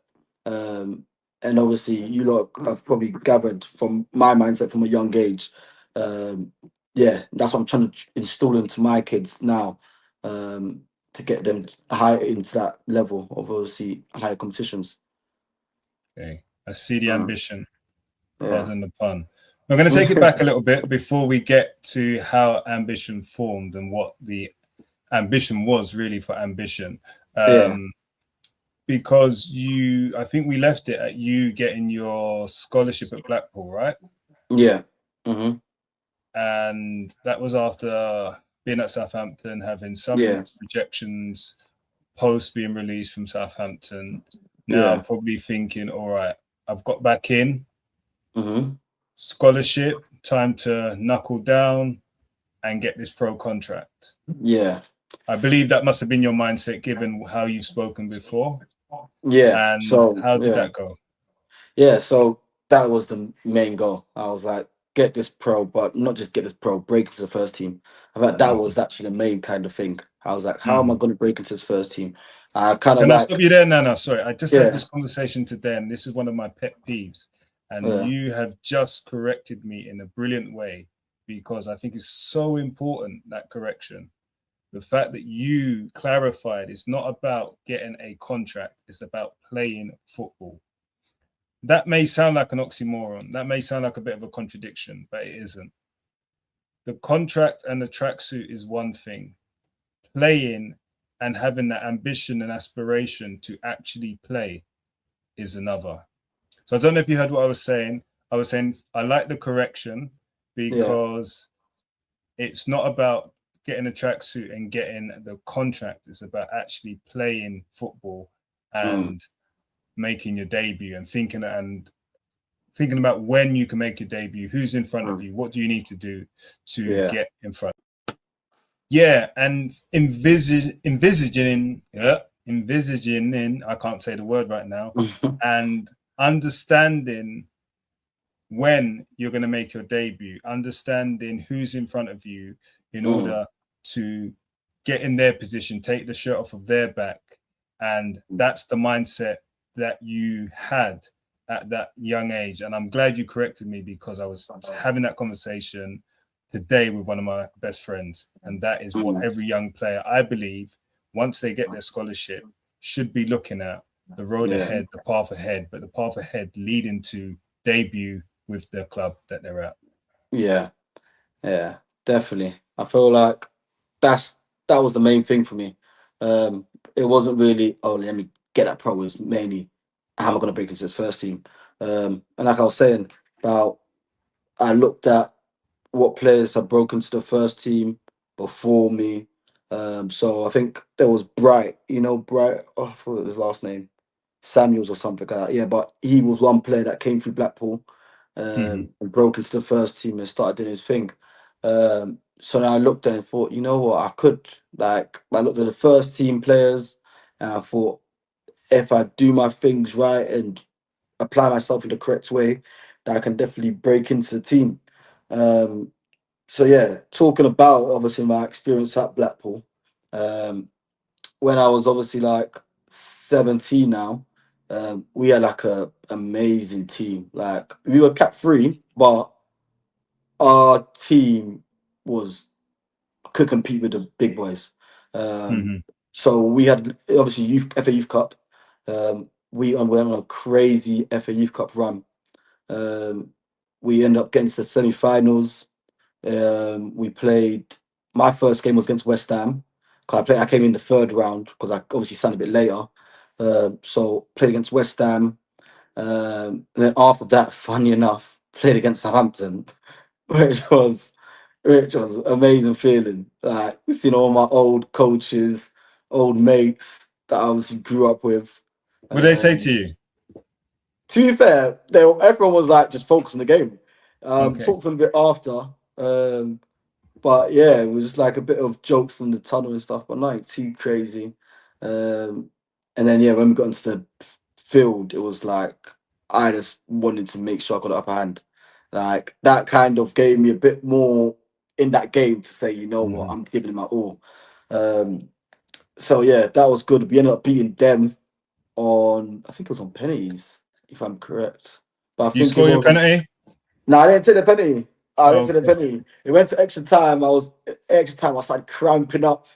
And obviously, you lot have probably gathered from my mindset from a young age. Yeah, that's what I'm trying to install into my kids now, to get them high into that level of obviously higher competitions. Okay, I see the ambition. Yeah. Pardon the pun. We're going to take it back a little bit before we get to how ambition formed and what the ambition was really for ambition. Because I think we left it at you getting your scholarship at Blackpool, right? Yeah. And that was after being at Southampton, having some rejections post being released from Southampton. Now probably thinking, all right, I've got back in. Scholarship, time to knuckle down and get this pro contract. Yeah. I believe that must have been your mindset given how you've spoken before. Yeah. And So how did that go? Yeah, so that was the main goal. I was like, get this pro, but not just get this pro, break into the first team. I thought that was actually the main kind of thing. I was like, how am I going to break into this first team? I kind of Can I like. stop you there, Nana? Sorry, I just had this conversation today, and this is one of my pet peeves. And you have just corrected me in a brilliant way, because I think it's so important, that correction. The fact that you clarified it's not about getting a contract, it's about playing football. That may sound like an oxymoron. That may sound like a bit of a contradiction, but it isn't. The contract and the tracksuit is one thing. Playing and having that ambition and aspiration to actually play is another. So I don't know if you heard what I was saying. I was saying I like the correction because it's not about getting a tracksuit and getting the contract. It's about actually playing football and making your debut and thinking about when you can make your debut, who's in front of you, what do you need to do to get in front. Yeah, and envisaging, I can't say the word right now, and understanding when you're going to make your debut, understanding who's in front of you in order to get in their position, take the shirt off of their back. And that's the mindset that you had at that young age. And I'm glad you corrected me, because I was having that conversation today with one of my best friends. And that is what every young player, I believe, once they get their scholarship, should be looking at: the road ahead, the path ahead, but the path ahead leading to debut with the club that they're at. Yeah, definitely. I feel like that was the main thing for me. It wasn't really, oh, let me get that pro. It was mainly, how am I going to break into this first team? And like I was saying about, I looked at what players had broken to the first team before me. So I think there was Bright, Bright. Oh, I forgot his last name, Samuels or something like that. Yeah, but he was one player that came through Blackpool, and broke into the first team and started doing his thing. So then I looked at it and thought, you know what, I could. Like, I looked at the first team players and I thought, if I do my things right and apply myself in the correct way, that I can definitely break into the team. So yeah, talking about obviously my experience at Blackpool, when I was obviously like 17 now, we had like a amazing team. Like, we were Cat 3, but our team could compete with the big boys. So we had obviously FA Youth Cup. We went on a crazy FA Youth Cup run. We ended up getting to the semi-finals. We played. My first game was against West Ham. I came in the third round because I obviously signed a bit later. So played against West Ham. And then after that, funny enough, played against Southampton, which was an amazing feeling. Like, seeing all my old coaches, old mates that I obviously grew up with. What did they say to you? To be fair, everyone was like just focused on the game. Okay. Talked to them a bit after. But yeah, it was like a bit of jokes in the tunnel and stuff, but not too crazy. And then yeah, when we got into the field, it was like I just wanted to make sure I got the upper hand. Like, that kind of gave me a bit more in that game to say, you know what, I'm giving it my all. So yeah, that was good. We ended up beating them on, I think it was on penalties, if I'm correct. But I You think it score your wasn't. penalty? No, I didn't take the penalty. I didn't take the Okay. penalty. It went to extra time. I started cramping up.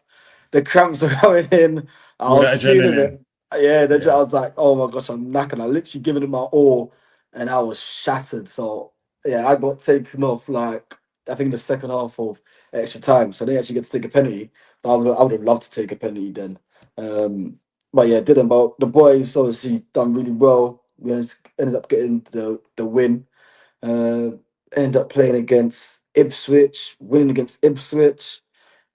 The cramps are coming in. I All was that feeling adrenaline. it. Yeah, I Yeah. was like, oh my gosh, I'm knackered. I literally given it my all, and I was shattered. So yeah, I got taken off like, I think, the second half of extra time. So they actually get to take a penalty. But I would have loved to take a penalty then. But yeah, didn't. But the boys obviously done really well. We ended up getting the win. Uh, Ended up playing against Ipswich, winning against Ipswich.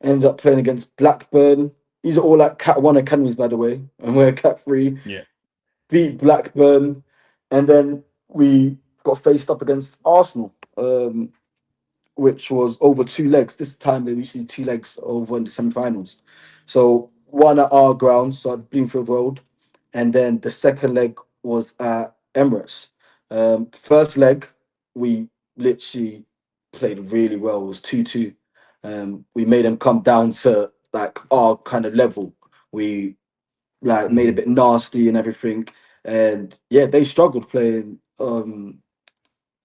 Ended up playing against Blackburn. These are all like Cat 1 academies, by the way, and we're Cat 3. Yeah. Beat Blackburn, and then we got faced up against Arsenal, which was over 2 legs. This time they usually 2 legs over in the semi-finals. So one at our ground, so at Bloomfield Road, and then the second leg was at Emirates. First leg, we literally played really well. It was 2-2. We made them come down to like our kind of level. We like made it a bit nasty and everything. And yeah, they struggled playing at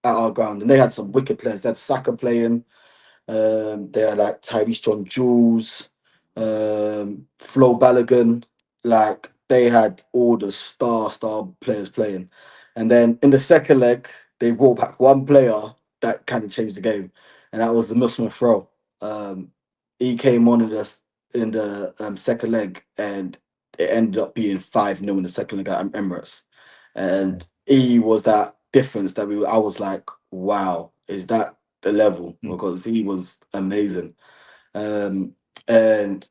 our ground, and they had some wicked players. They had Saka playing. They had like Tyrese John Jules, Flo Balogun. Like, they had all the star players playing. And then in the second leg, they brought back one player that kind of changed the game, and that was the Muslim Throw. He came on in the second leg, and it ended up being 5-0 in the second leg at Emirates. And he was that difference that I was like, wow, is that the level? Because he was amazing. And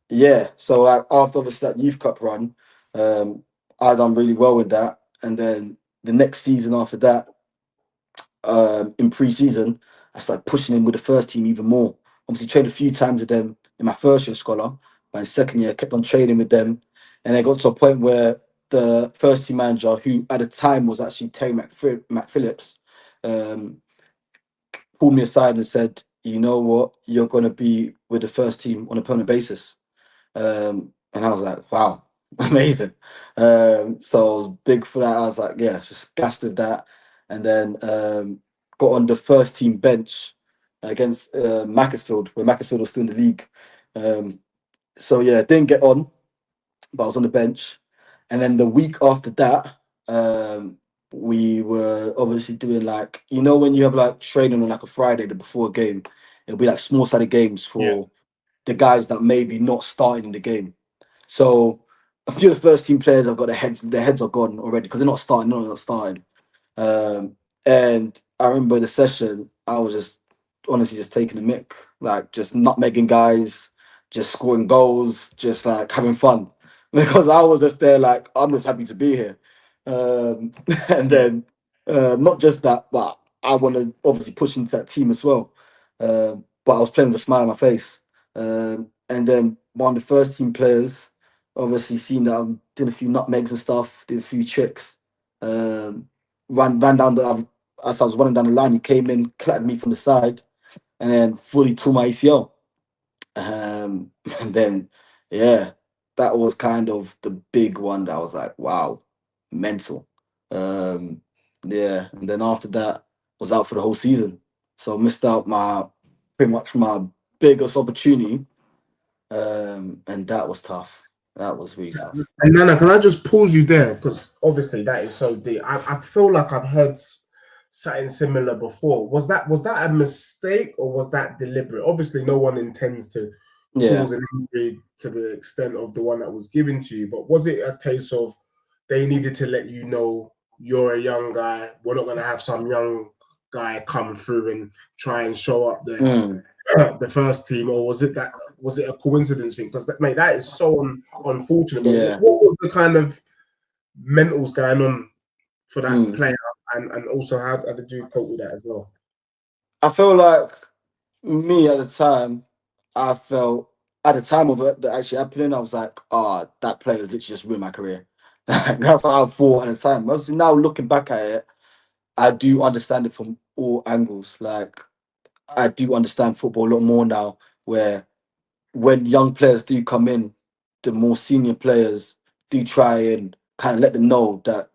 yeah, so like after obviously that youth cup run, I done really well with that. And then the next season after that, in pre-season, I started pushing him with the first team even more. Obviously, trained a few times with them in my first year scholar. But in second year, I kept on training with them, and I got to a point where the first team manager, who at the time was actually Terry McPhillips, um, pulled me aside and said, "You know what? You're going to be with the first team on a permanent basis." And I was like, "Wow, amazing!" So I was big for that. I was like, "Yeah, just gassed with that," and then got on the first team bench against Macclesfield, where Macclesfield was still in the league. So yeah, didn't get on, but I was on the bench. And then the week after that, we were obviously doing like, when you have like training on like a Friday before a game, it'll be like small sided games Yeah. for the guys that maybe not starting in the game. So a few of the first team players have got their heads are gone already because they're not starting, no, they're not starting. And I remember the session, I was just honestly just taking a mick, like just nutmegging guys, just scoring goals, just like having fun. Because I was just there like I'm just happy to be here. And Yeah. then not just that, but I want to obviously push into that team as well. But I was playing with a smile on my face. And then one of the first team players, obviously seen that I'm doing a few nutmegs and stuff, did a few tricks. Um, ran down as I was running down the line, he came in, clapped me from the side, and then fully tore my ACL. And then yeah, that was kind of the big one that I was like, wow, mental. Um, yeah, and then after that was out for the whole season. So missed out pretty much my biggest opportunity. And that was tough. That was really tough. And Nana, can I just pause you there? Because obviously that is so deep. I feel like I've heard something similar before. Was that a mistake or was that deliberate? Obviously, no one intends to Yeah. cause an injury to the extent of the one that was given to you. But was it a case of they needed to let you know you're a young guy? We're not going to have some young guy come through and try and show up there. Mm, The first team, or was it a coincidence thing? Because mate, that is so unfortunate. But yeah. what was the kind of mentals going on for that Mm. player, and also how did you cope with that as well? I feel like me at the time, I felt at the time of it that actually happening, I was like, that player's literally just ruined my career. That's what I thought at the time. Obviously, now looking back at it, I do understand it from all angles. Like, I do understand football a lot more now, where when young players do come in, the more senior players do try and kind of let them know that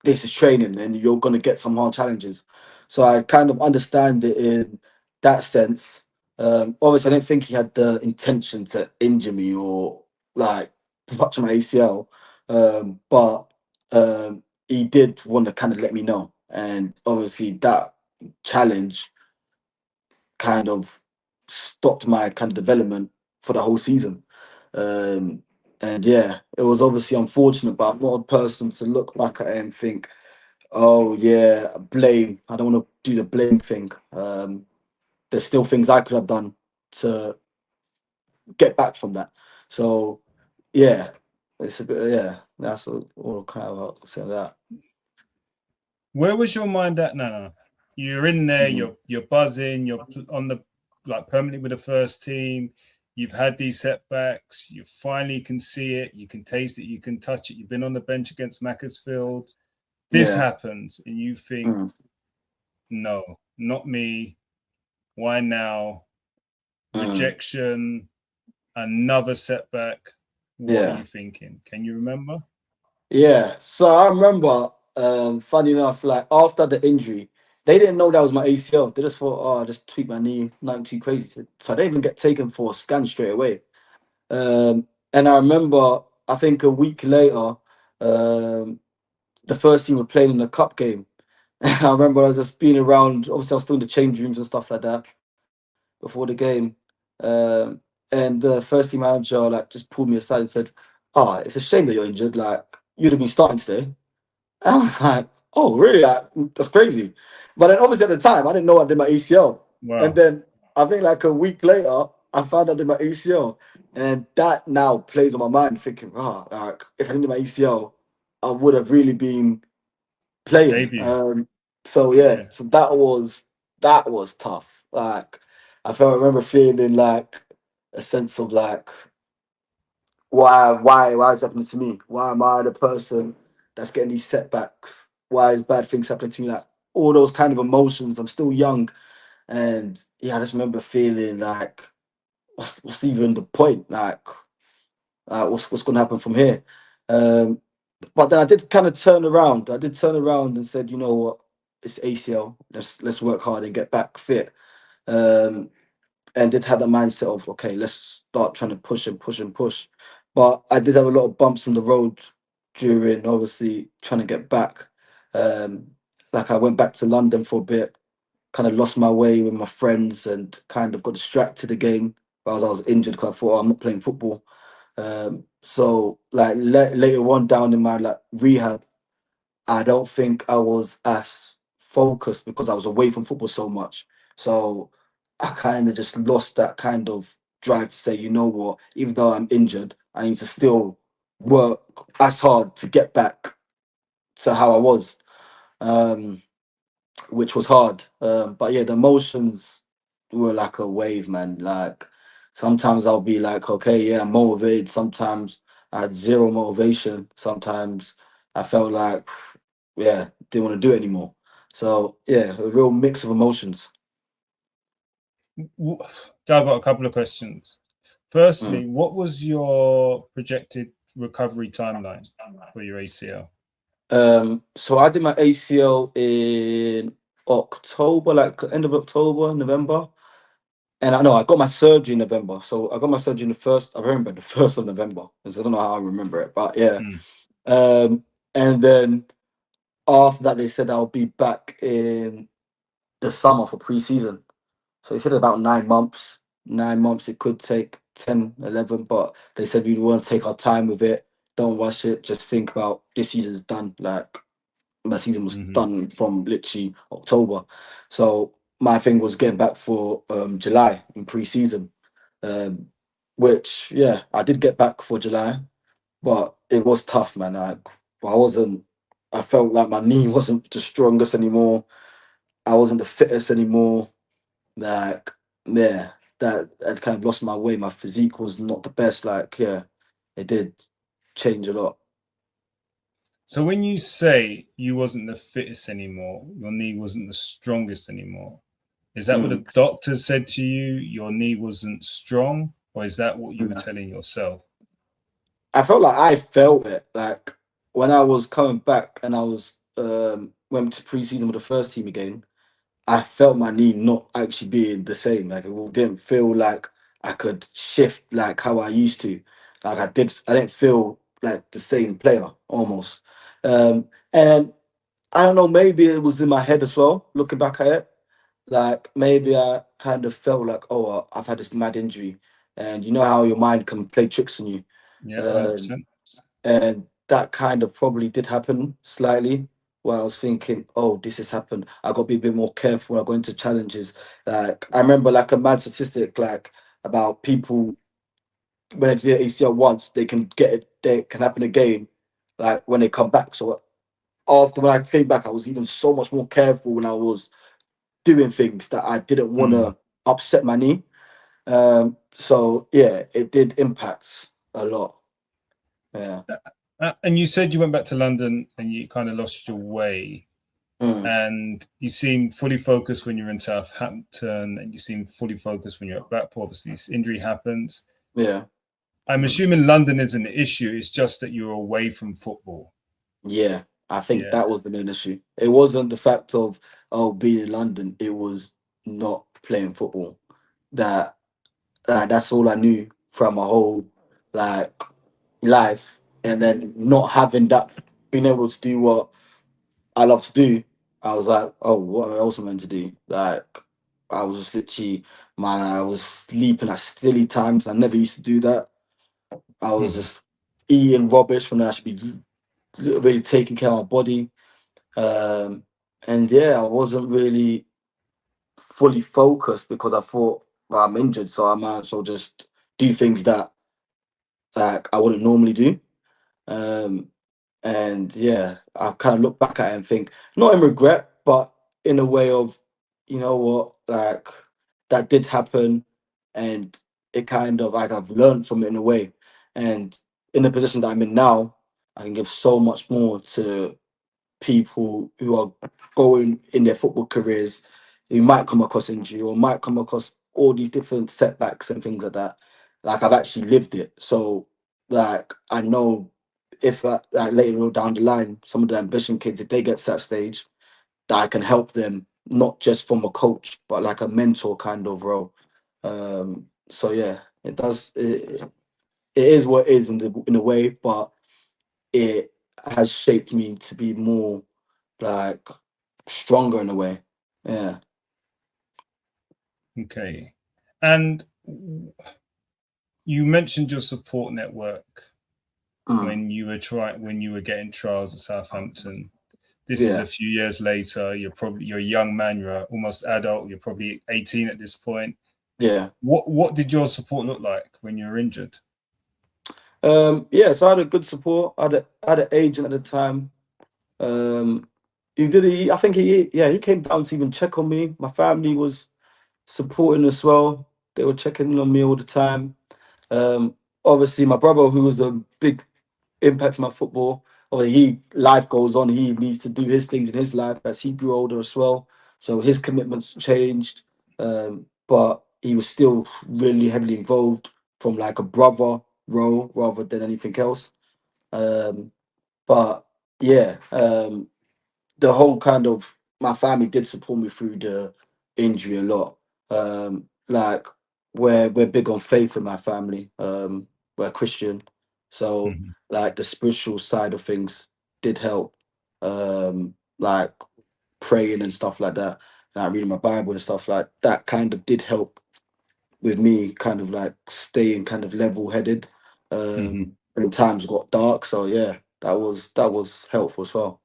this is training and you're going to get some hard challenges. So I kind of understand it in that sense. Obviously, I don't think he had the intention to injure me or like rupture my ACL, but he did want to kind of let me know. And obviously, that challenge kind of stopped my kind of development for the whole season. And yeah, it was obviously unfortunate, but I'm not a person to look back at it and think, oh yeah, blame. I don't want to do the blame thing. There's still things I could have done to get back from that. So yeah, it's a bit yeah. That's all kind of I'll say that. Where was your mind at, Nana? You're in there. Mhm. You're buzzing. You're on the like permanently with the first team. You've had these setbacks. You finally can see it. You can taste it. You can touch it. You've been on the bench against Macclesfield. This Yeah. happens, and you think, Mm. no, not me. Why now? Rejection, another setback. What are Yeah. you thinking? Can you remember? Yeah. So I remember, funny enough, like after the injury, they didn't know that was my ACL. They just thought, oh, I just tweaked my knee, nothing too crazy. So I didn't even get taken for a scan straight away. And I remember, I think a week later, the first team were playing in a cup game. And I remember I was just being around, obviously I was still in the change rooms and stuff like that before the game. And the first team manager like just pulled me aside and said, "Oh, it's a shame that you're injured. Like you'd have been starting today." I was like, oh, really? Like, that's crazy. But then obviously at the time, I didn't know I did my ACL. And Wow. then I think like a week later, I found out I did my ACL. And that now plays on my mind, thinking, like, if I didn't do my ACL, I would have really been playing. Debut. So yeah, Yeah. so that was tough. Like I remember feeling like a sense of like why is it happening to me? Why am I the person that's getting these setbacks? Why is bad things happening to me? Like all those kind of emotions. I'm still young, and yeah, I just remember feeling like what's even the point? Like what's going to happen from here? Um, but then I did kind of turn around. I did turn around and said, you know what, it's ACL. Let's work hard and get back fit. Um, and did have the mindset of okay, let's start trying to push and push and push. But I did have a lot of bumps on the road during obviously trying to get back. Um, like I went back to London for a bit, kind of lost my way with my friends and kind of got distracted again. While I was injured because I thought, oh, I'm not playing football. So like later on down in my like rehab, I don't think I was as focused because I was away from football so much. So I kind of just lost that kind of drive to say, you know what, even though I'm injured, I need to still work as hard to get back to how I was, um, which was hard. But yeah, the emotions were like a wave, man. Like sometimes I'll be like, okay, yeah, I'm motivated. Sometimes I had zero motivation. Sometimes I felt like yeah, didn't want to do it anymore. So yeah, a real mix of emotions. I've got a couple of questions. Mm. Firstly, what was your projected recovery timeline for your ACL? So I did my ACL in October, like end of October, November. And I know I got my surgery in November. So I got my surgery in the first, I remember the first of November, because I don't know how I remember it, but yeah. Mm. And then after that, they said I'll be back in the summer for pre-season. So he said about 9 months. 9 months, it could take 10, 11, but they said we want to take our time with it. Don't rush it. Just think about this season's done. Like my season was Hmm. done from literally October. So my thing was getting back for July in pre-season. Um, which yeah, I did get back for July, but it was tough, man. Like I wasn't I felt like my knee wasn't the strongest anymore. I wasn't the fittest anymore. Like, yeah, that I kind of lost my way. My physique was not the best. Like, yeah, it did change a lot. So when you say you wasn't the fittest anymore, your knee wasn't the strongest anymore, is that what the Mm. doctor said to you? Your knee wasn't strong, or is that what you were Mm. telling yourself? I felt like I felt it. Like when I was coming back and I was went to preseason with the first team again. I felt my knee not actually being the same. Like it didn't feel like I could shift like how I used to. Like I didn't feel like the same player almost. And I don't know, maybe it was in my head as well, looking back at it. Like maybe I kind of felt like, oh, I've had this mad injury. And you know how your mind can play tricks on you. Yeah, Um, 100%. and that kind of probably did happen slightly where I was thinking, oh, this has happened. I got to be a bit more careful. I go into challenges. Like I remember like a mad statistic like about people when they do their ACL once, they can get it, they can happen again, like when they come back. So after when I came back, I was even so much more careful when I was doing things that I didn't want Mm. to upset my knee. So yeah, it did impact a lot. Yeah. And you said you went back to London and you kind of lost your way, Mm, and you seemed fully focused when you were in Southampton, and you seemed fully focused when you're at Blackpool. Obviously, this injury happens. yeah. I'm assuming London is an issue. It's just that you're away from football. Yeah, I think Yeah. that was the main issue. It wasn't the fact of being in London. It was not playing football. That that's all I knew from my whole like life, and then not having that, being able to do what I love to do. I was like, oh, what am I also meant to do? Like, I was just literally, man, I was sleeping at silly times. I never used to do that. I was Mhm. just eating rubbish when I should be really taking care of my body. Um, and yeah, I wasn't really fully focused because I thought, well, I'm injured, so I might as well just do things that like I wouldn't normally do. Um, and yeah, I kind of look back at it and think, not in regret, but in a way of, you know what, like that did happen, and it kind of like I've learned from it in a way. And in the position that I'm in now, I can give so much more to people who are going in their football careers who might come across injury or might come across all these different setbacks and things like that. Like I've actually lived it. So like I know if like later on down the line, some of the ambition kids, if they get to that stage, that I can help them not just from a coach, but like a mentor kind of role. So yeah, it does. It is what it is in a way, but it has shaped me to be more like stronger in a way. Yeah. Okay. And you mentioned your support network Mm. when you were getting trials at Southampton. This is Yeah. a few years later. You're a young man. You're almost adult. You're probably 18 at this point. Yeah. What did your support look like when you were injured? Yeah, so I had a good support. I had an agent at the time. Um, I think he came down to even check on me. My family was supporting as well. They were checking on me all the time. Um, Obviously, my brother, who was a big impact on my football, obviously, life goes on. He needs to do his things in his life as he grew older as well. So his commitments changed, but he was still really heavily involved from like a brother role rather than anything else. Um, but yeah, the whole kind of my family did support me through the injury a lot. Like we're big on faith in my family. We're Christian, so Mhm. like the spiritual side of things did help. Like praying and stuff like that, like reading my Bible and stuff like that, kind of did help with me, kind of like staying kind of level headed. Mhm. When times got dark, so yeah, that was helpful as well.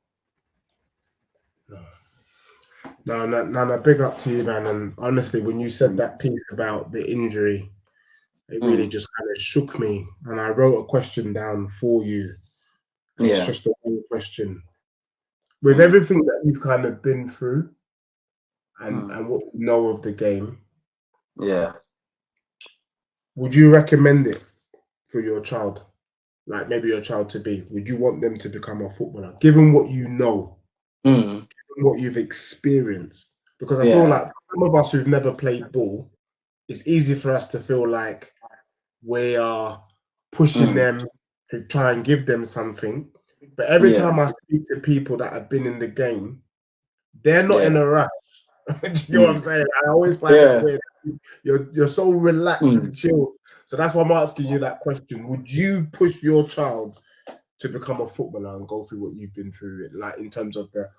No, no, no, no, big up to you, man. And honestly, when you said that piece about the injury, it really Mm, just kind of shook me. And I wrote a question down for you. And it's yeah. just a one question. With Mm, everything that you've kind of been through mm, and what you know of the game, yeah. would you recommend it for your child? Like maybe your child to be, would you want them to become a footballer? Given what you know, Mm, what you've experienced. Because I feel yeah. like some of us who've never played ball, it's easy for us to feel like we are pushing Mm, them to try and give them something. But every yeah. time I speak to people that have been in the game, they're not in Yeah. a rush. Do you know what I'm Mm, saying? I always find that yeah. weird. You're so relaxed and Mm, chill. So that's why I'm asking you that question. Would you push your child to become a footballer and go through what you've been through, like in terms of the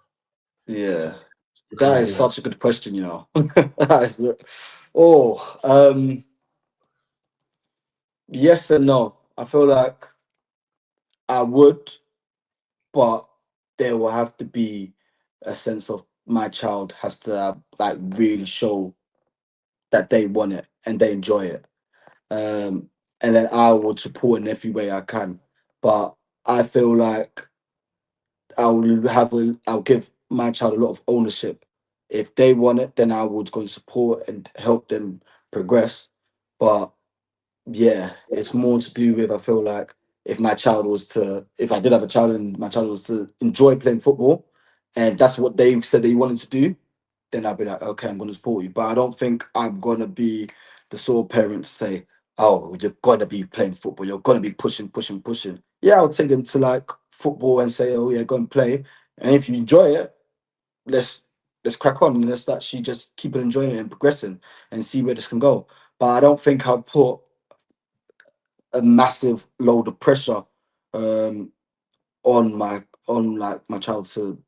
yeah. become That a is baller? such a good question, you know. That is- oh, yes and no. I feel like I would, but there will have to be a sense of my child has to like really show that they want it and they enjoy it. Um, and then I would support in every way I can. But I feel like I'll give my child a lot of ownership. If they want it, then I would go and support and help them progress. But yeah, it's more to do with I feel like if I did have a child and my child was to enjoy playing football, and that's what they said they wanted to do, then I'd be like, okay, I'm going to support you. But I don't think I'm going to be the sort of parent to say, oh, you're going to be playing football. You're going to be pushing, pushing, pushing. Yeah, I'll take them to like football and say, oh, yeah, go and play. And if you enjoy it, let's let's crack on and let's actually just keep it enjoying it and progressing and see where this can go. But I don't think I'll put a massive load of pressure um, on like my child to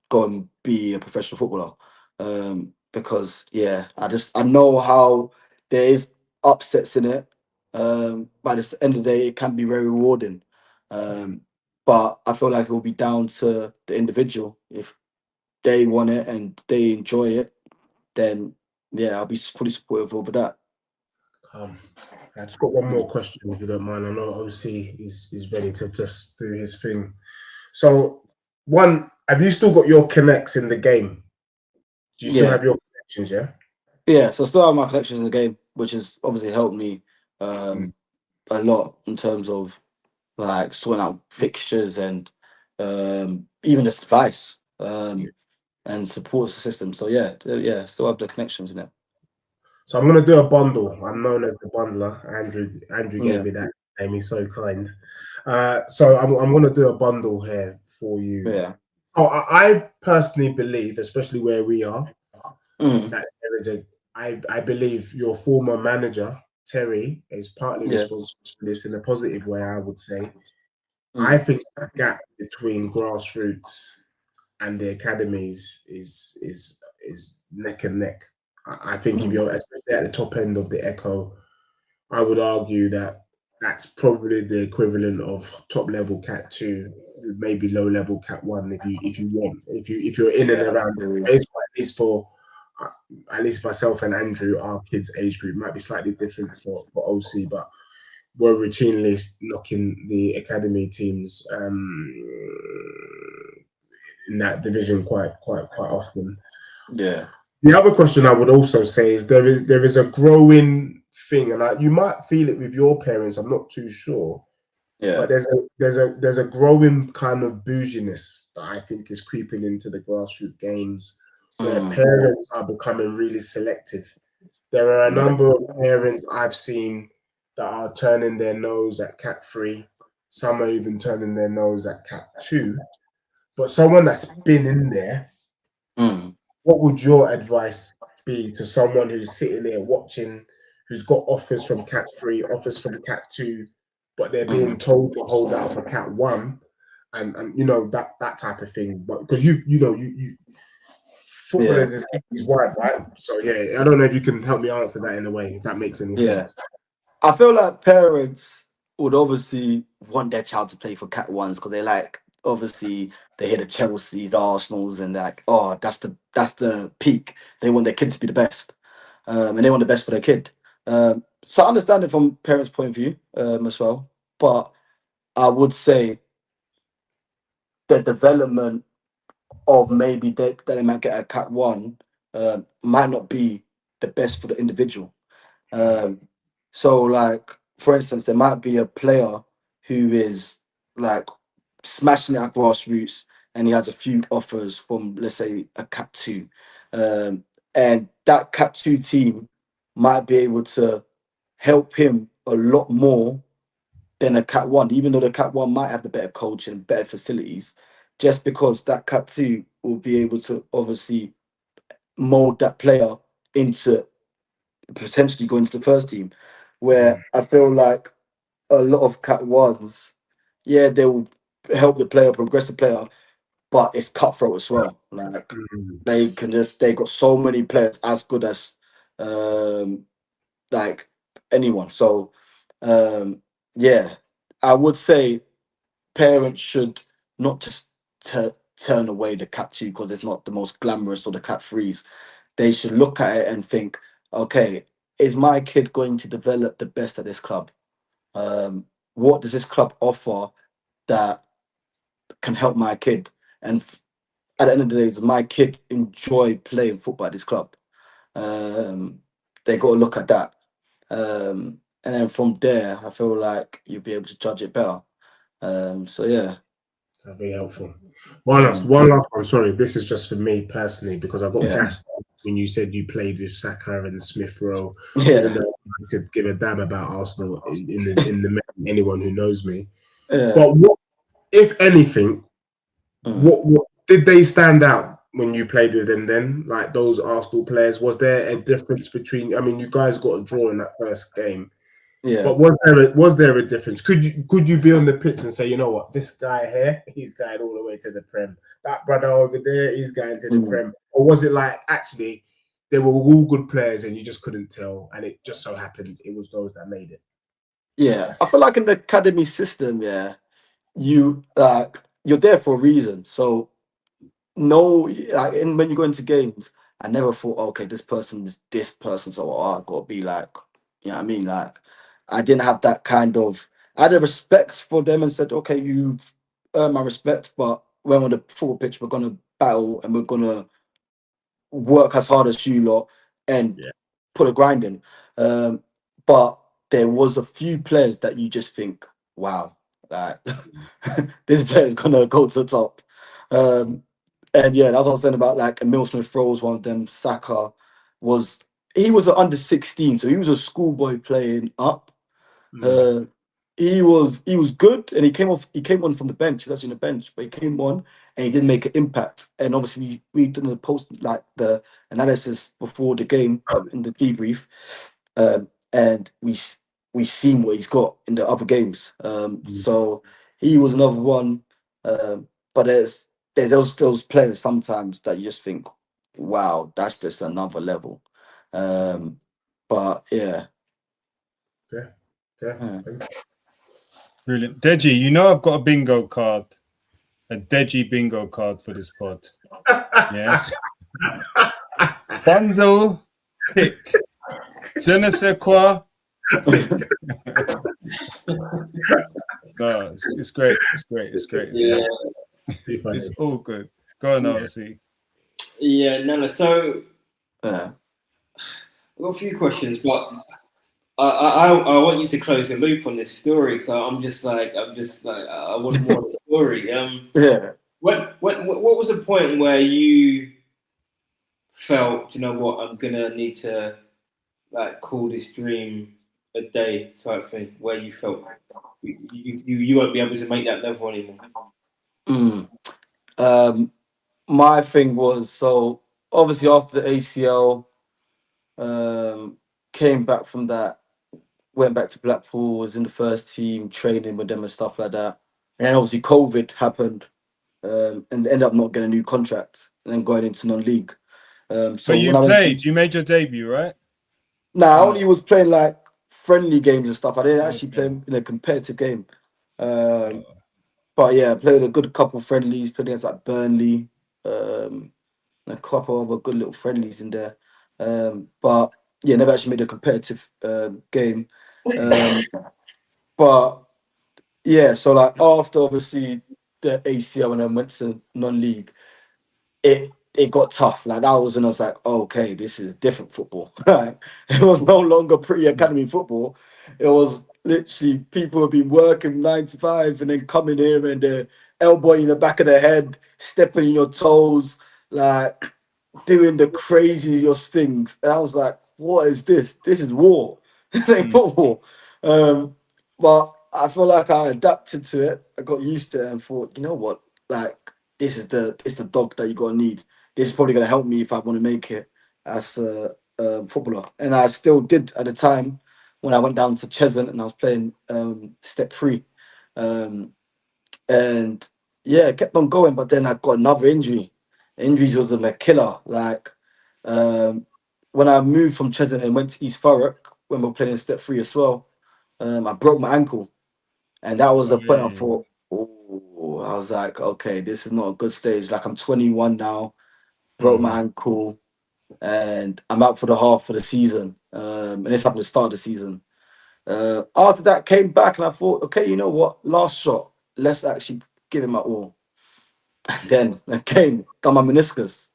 go and be a professional footballer. Because yeah, I know how there is upsets in it. By the end of the day, it can be very rewarding. Um, but I feel like it will be down to the individual. If they want it and they enjoy it, then yeah, I'll be fully supportive over that. I just got one more question, if you don't mind. I know OC is ready to just do his thing. So, one, have you still got your connects in the game? Do you still Yeah. have your connections? Yeah. Yeah, so I still have my collections in the game, which has obviously helped me a lot in terms of like sorting out fixtures and even just advice and support system. So yeah, yeah, still have the connections in it. So I'm gonna do a bundle. I'm known as the bundler. Andrew gave Yeah, me that name. He's so kind. So I'm gonna do a bundle here for you. yeah, Oh, I personally believe, especially where we are, mm, that there is a. I believe your former manager Terry is partly yeah, responsible for this in a positive way. I would say. I mm, think the gap between grassroots and the academies is neck and neck. I think if mm, you're especially at the top end of the Echo, I would argue that that's probably the equivalent of top level Cat 2, maybe low level Cat 1 if you want if you're in and yeah, around the agree. space. At least for at least myself and Andrew, our kids' age group might be slightly different for OC, but we're routinely knocking the academy teams in that division quite often. Yeah, The other question I would also say is there is a growing thing, and you might feel it with your parents. I'm not too sure, yeah, but there's a growing kind of bouginess that I think is creeping into the grassroots games, where mm, parents are becoming really selective. There are a yeah, number of parents I've seen that are turning their nose at Cat 3. Some are even turning their nose at Cat 2. But someone that's been in there, mm, what would your advice be to someone who's sitting there watching, who's got offers from Cat 3, offers from Cat 2, but they're being mm, told to hold out for Cat 1, and you know that type of thing. But because you yeah, footballers is wide, right? So yeah, I don't know if you can help me answer that in a way, if that makes any yeah. sense. I feel like parents would obviously want their child to play for Cat Ones because they like obviously they hear the Chelseas, the Arsenals, and they're like, oh, that's the peak. They want their kid to be the best, and they want the best for their kid. So I understand it from parents' point of view as well, but I would say the development of maybe that they might get a Cat One might not be the best for the individual. Um, so, like for instance, there might be a player who is like smashing it at grassroots, and he has a few offers from, let's say, a Cat Two, and that Cat Two team might be able to help him a lot more than a Cat One, even though the Cat One might have the better coach and better facilities, just because that Cat Two will be able to obviously mold that player into potentially going to the first team, where I feel like a lot of Cat Ones, yeah, they will help the player, progress the player, but it's cutthroat as well. Like Mm. they got so many players as good as um like anyone. So um yeah, I would say parents should not just turn away the Cat 2 because it's not the most glamorous or the Cat 3s. They should look at it and think, okay, is my kid going to develop the best at this club? What does this club offer that can help my kid? And at the end of the day, does my kid enjoy playing football at this club? They got to look at that. And then from there, I feel like you'll be able to judge it better. So yeah. That's very helpful. Mm. One last one. Sorry, this is just for me personally because I got Yeah. gassed when you said you played with Saka and Smith Rowe, even Yeah. though I could give a damn about Arsenal in the main, anyone who knows me. Yeah. But what, if anything, Mm. what did they stand out when you played with them? Then, like those Arsenal players, was there a difference between? I mean, you guys got a draw in that first game. Yeah. But was there a difference? Could you be on the pitch and say, you know what, this guy here, he's going all the way to the Prem. That brother over there, he's going to the Mm. Prem. Or was it like actually they were all good players and you just couldn't tell, and it just so happened it was those that made it? Yeah. I feel like in the academy system, yeah, you're there for a reason. So no, like, and when you go into games, I never thought, okay, this person is this person, so I gotta be like, you know what I mean? Like, I didn't have that kind of. I had a respect for them and said, okay, you've earned my respect, but when on the football pitch, we're gonna battle and we're gonna work as hard as you lot and Yeah. put a grind in. Um, but there was a few players that you just think, wow, like this player's gonna go to the top. And yeah, that's what I was saying about like Emil Smith Rowe was one of them. Saka was he was an under 16, so he was a schoolboy playing up. Mm. Uh, he was good, and he came on from the bench. He was actually on the bench, but he came on and he didn't make an impact. And obviously, we did the post like the analysis before the game in the debrief, and we seen what he's got in the other games. So he was another one. But there's those players sometimes that you just think, wow, that's just another level. But yeah. Okay. Okay. Yeah. Thank you. Brilliant. Deji, you know I've got a bingo card, a Deji bingo card for this pod. Yeah. Bundle, tick. Je ne sais quoi, tick. No, it's great. It's great. It's great. It's Yeah, great. It's all good. Go on, RC. yeah, Nana. So Yeah. I've got a few questions, but I want you to close the loop on this story because I'm just like I want more of the story. Yeah. What was the point where you felt, you know what, I'm gonna need to like call this dream a day type thing, where you felt you won't be able to make that level anymore? Mm. Um, my thing was so obviously after the ACL, came back from that, went back to Blackpool, was in the first team, training with them and stuff like that. And then obviously COVID happened, and ended up not getting a new contract and then going into non-league. But So when you I went to played. You made your debut, right? I Or only not? was playing like friendly games and stuff. I didn't actually play Okay. in a competitive game. But yeah, I played a good couple friendlies, played against like Burnley, and a couple of other good little friendlies in there. But yeah, never actually made a competitive game. Um, but yeah, so like after obviously the ACL and then went to non-league, it got tough. Like that was when I was like, oh, okay, this is different football. Like it was no longer pre-academy football. It was literally people have been working 9 to 5 and then coming here and elbowing the back of the head, stepping on your toes, like doing the craziest things. And I was like, what is this? This is war. This ain't football. But I feel like I adapted to it. I got used to it and thought, you know what? Like this is the dog that you gotta need. This is probably gonna help me if I want to make it as a footballer. And I still did at the time when I went down to Cheshunt and I was playing step three. Um, and yeah, kept on going, but then I got another injury. Injuries was a killer. Like um, when I moved from Cheshunt and went to East Thurrock when we were playing step three as well, I broke my ankle, and that was the Oh point I yeah. thought. Oh, I was like, okay, this is not a good stage. Like I'm 21 now, broke my ankle, and I'm out for the half of the season. And this happened to start the season. After that, came back and I thought, okay, you know what? Last shot. Let's actually give it my all. And then again, got my meniscus.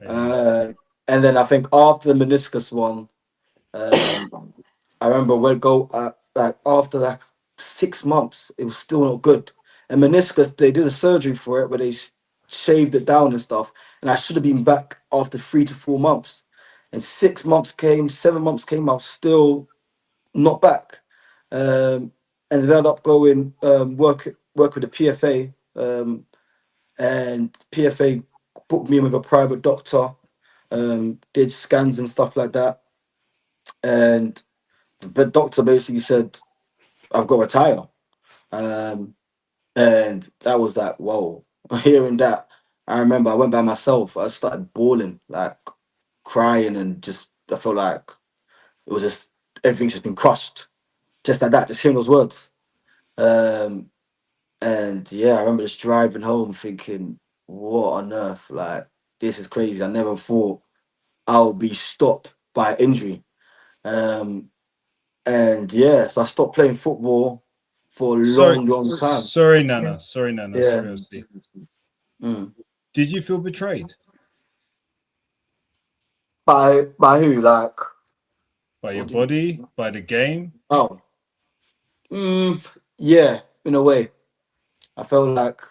Yeah. Uh, and then I think after the meniscus one, um, I remember when go like after like 6 months, it was still not good. And meniscus, they did a surgery for it where they shaved it down and stuff. And I should have been back after 3 to 4 months. And 6 months came, 7 months came, I was still not back. And ended up going work with the PFA. And PFA booked me in with a private doctor, did scans and stuff like that. And the doctor basically said, I've got to retire. Um, and that was like, whoa, hearing that. I remember I went by myself. I started bawling, like crying, and just I felt like it was just everything's just been crushed, just like that. Just hearing those words. Um, And yeah, I remember just driving home thinking, what on earth? Like, this is crazy. I never thought I'll be stopped by injury. Um, and yeah, so I stopped playing football for a Sorry, long, long time. sorry, Nana. Sorry, Nana. Yeah. Sorry, Osi. Mm. Did you feel betrayed By who? Like, by your what do you body, by the game? Oh, mm, yeah, in a way. I felt like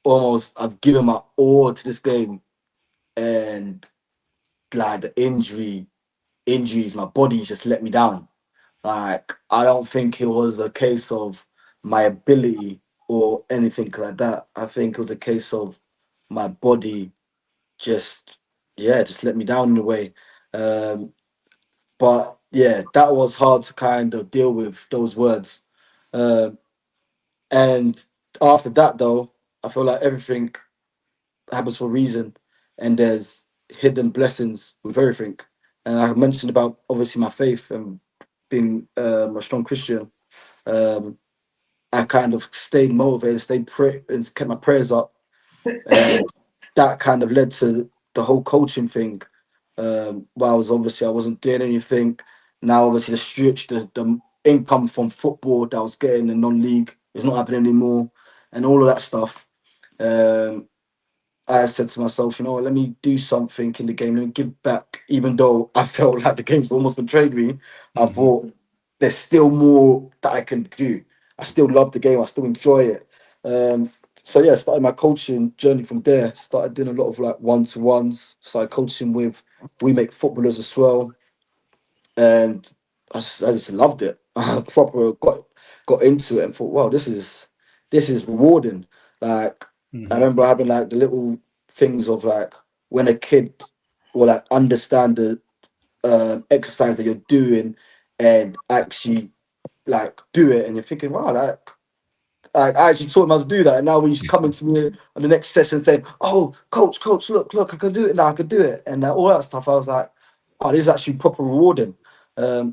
almost I've given my all to this game, and like the injuries, my body just let me down. Like, I don't think it was a case of my ability or anything like that. I think it was a case of my body just, yeah, just let me down in a way. Um, but yeah, that was hard to kind of deal with those words. Um, and after that, though, I feel like everything happens for a reason, and there's hidden blessings with everything. And I mentioned about obviously my faith and being a strong Christian. Um, I kind of stayed motivated, stayed pray and kept my prayers up, and that kind of led to the whole coaching thing. Well, I wasn't doing anything. Now obviously the income from football that I was getting in non-league is not happening anymore, and all of that stuff. Um, I said to myself, you know what, let me do something in the game, let me give back. Even though I felt like the game's almost betrayed me, I Mm-hmm. thought there's still more that I can do. I still love the game, I still enjoy it. So yeah, I started my coaching journey from there. Started doing a lot of like one-to-ones, started coaching with We Make Footballers as well, and I just loved it. I proper got into it and thought, wow, this is rewarding. Like, I Mm-hmm. remember having like the little things of like when a kid will like understand the exercise that you're doing and actually like do it, and you're thinking, wow, like I actually taught him how to do that, and now he's coming to me on the next session saying, "Oh, coach, look, I can do it now. I can do it," and all that stuff. I was like, "Oh, this is actually proper rewarding."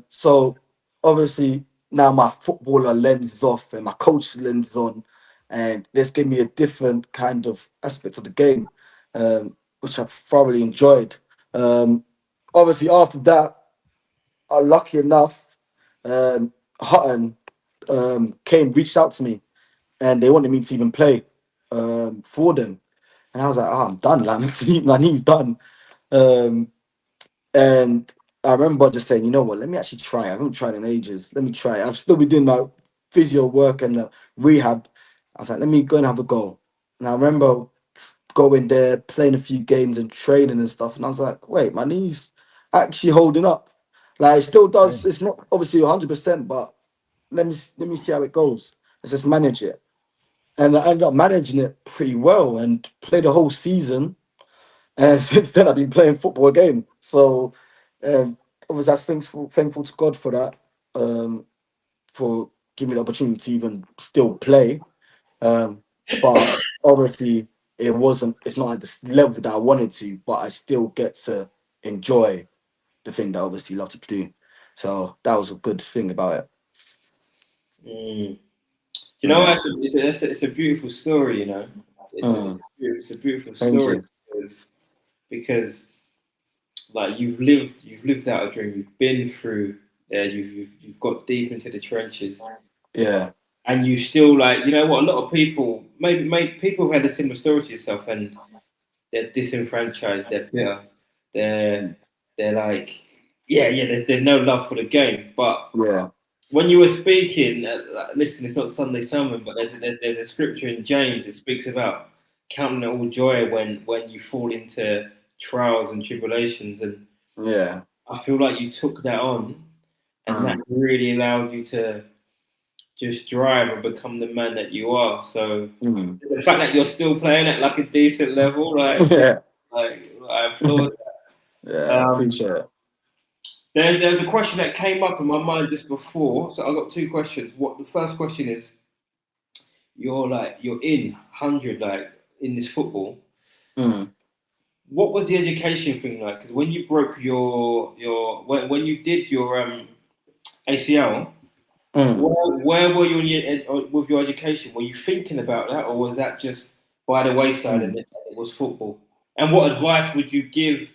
So obviously now my footballer lens is off and my coach lens is on, and this gave me a different kind of aspect of the game, which I thoroughly enjoyed. Um, Obviously after that, lucky enough, Hutton came reached out to me and they wanted me to even play for them. And I was like, oh, I'm done. Like, my knee's done. Um, and I remember just saying, you know what, let me actually try. I haven't tried in ages. Let me try. I've still been doing my physio work and rehab. I was like, let me go and have a go. And I remember going there, playing a few games and training and stuff. And I was like, wait, my knee's actually holding up. Like, it still Yeah. does. It's not obviously 100%, but let me see how it goes. Let's just manage it, and I ended up managing it pretty well and played the whole season. And since then, I've been playing football again. So, um, obviously, that's thankful to God for that, for giving me the opportunity to even still play. But obviously, it's not at the level that I wanted to, but I still get to enjoy the thing that I obviously love to do. So that was a good thing about it. Mm. You know, Mm, it's a beautiful story. You know, mm, it's a beautiful thank story you. because like you've lived out a dream. You've been through there. You've got deep into the trenches, Yeah, and you still like you know what a lot of people maybe people have had a similar story to yourself, and they're disenfranchised. They're bitter. They're they're like there's no love for the game, but yeah, when you were speaking, listen, it's not Sunday sermon, but there's a scripture in James that speaks about counting it all joy when you fall into trials and tribulations, and yeah. I feel like you took that on, and that Mm. really allowed you to just drive and become the man that you are. So Mm. the fact that you're still playing at like a decent level, Yeah, I applaud. yeah, Um, appreciate it. there's a question that came up in my mind just before, so I got two questions. What the first question is? You're in 100 like in this football. Mm. What was the education thing like? Because when you broke your when you did your ACL, Where were you in with your education? Were you thinking about that, or was that just by the wayside and it was football? And what advice would you give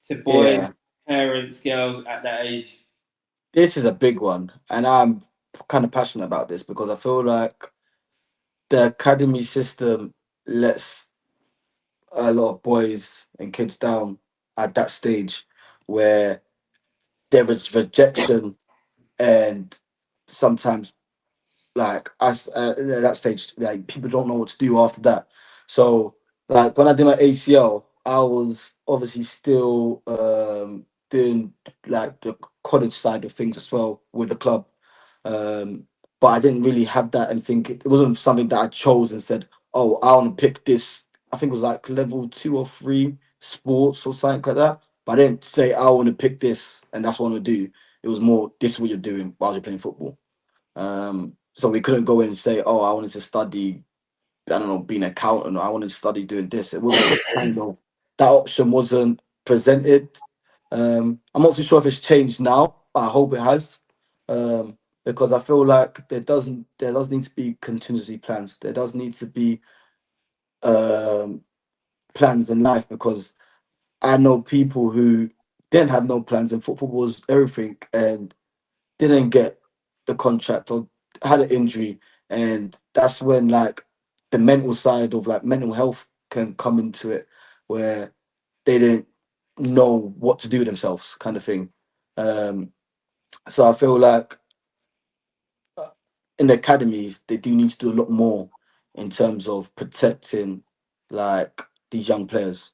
to boys, Yeah, parents, girls at that age? this is a big one, and I'm kind of passionate about this because I feel like the academy system lets a lot of boys and kids down at that stage where there is rejection and sometimes like us at that stage, like people don't know what to do after that. So like when I did my ACL, I was obviously still doing like the college side of things as well with the club. Um, but I didn't really have that and think it wasn't something that I chose and said, oh, I want to pick this. I think it was like level 2 or 3 sports or something like that. But I didn't say I want to pick this and that's what I want to do. It was more this is what you're doing while you're playing football. So we couldn't go in and say, "Oh, I wanted to study, I don't know, being an accountant, or I wanted to study doing this." It wasn't kind of that option wasn't presented. I'm not too sure if it's changed now, but I hope it has, because I feel like there does need to be contingency plans. There does need to be um, plans in life because I know people who didn't have no plans and football was everything, and didn't get the contract or had an injury, and that's when like the mental side of like mental health can come into it, where they didn't know what to do with themselves, kind of thing. Um, so I feel like in the academies they do need to do a lot more in terms of protecting like these young players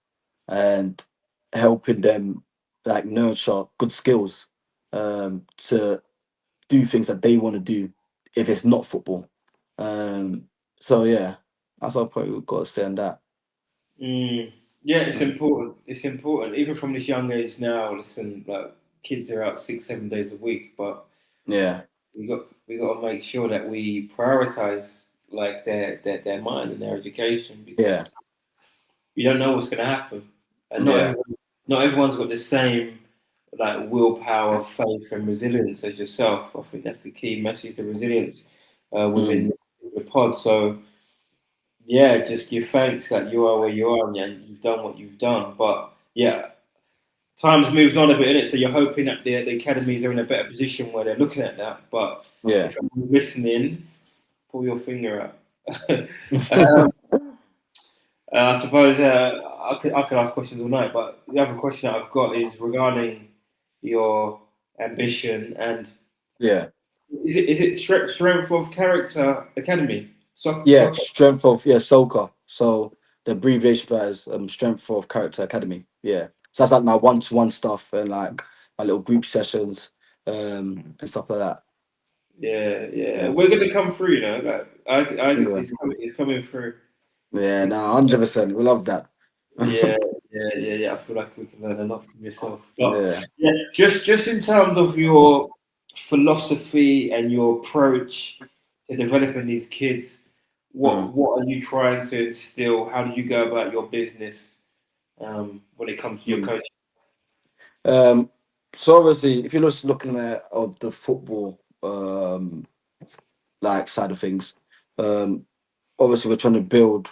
and helping them like nurture good skills to do things that they want to do if it's not football. Um, so yeah, that's what I probably got to say on that. Mm. Yeah, it's Mm. important. It's important, even from this young age now. Listen, like kids are out 6, 7 days a week, but Yeah, we got to make sure that we prioritize like their mind and their education yeah, because you don't know what's going to happen, and yeah, not everyone's got the same like willpower, faith, and resilience as yourself. I think that's the key message: the resilience mm, within the pod. So yeah, just give thanks that you are where you are and you've done what you've done. But yeah, time's moved on a bit in it, so you're hoping that the academies are in a better position where they're looking at that. But yeah. if I'm listening, pull your finger out. um, I suppose I could ask questions all night, but the other question that I've got is regarding your ambition and Yeah, is it strength of character academy? yeah. Soccer. Strength of SOCA. So the abbreviation for that is Strength of Character Academy. Yeah, so that's like my one-to-one stuff and like my little group sessions and stuff like that. Yeah, yeah. Yeah, We're gonna come through, you know. Like Isaac yeah, is coming through. yeah. No, 100%. We love that. Yeah, yeah. I feel like we can learn a lot from yourself. But Yeah. yeah, just in terms of your philosophy and your approach to developing these kids, what Mm, what are you trying to instill? How do you go about your business when it comes to your mm. coaching? Um, so obviously, if you're just looking at of the football like side of things, um, obviously we're trying to build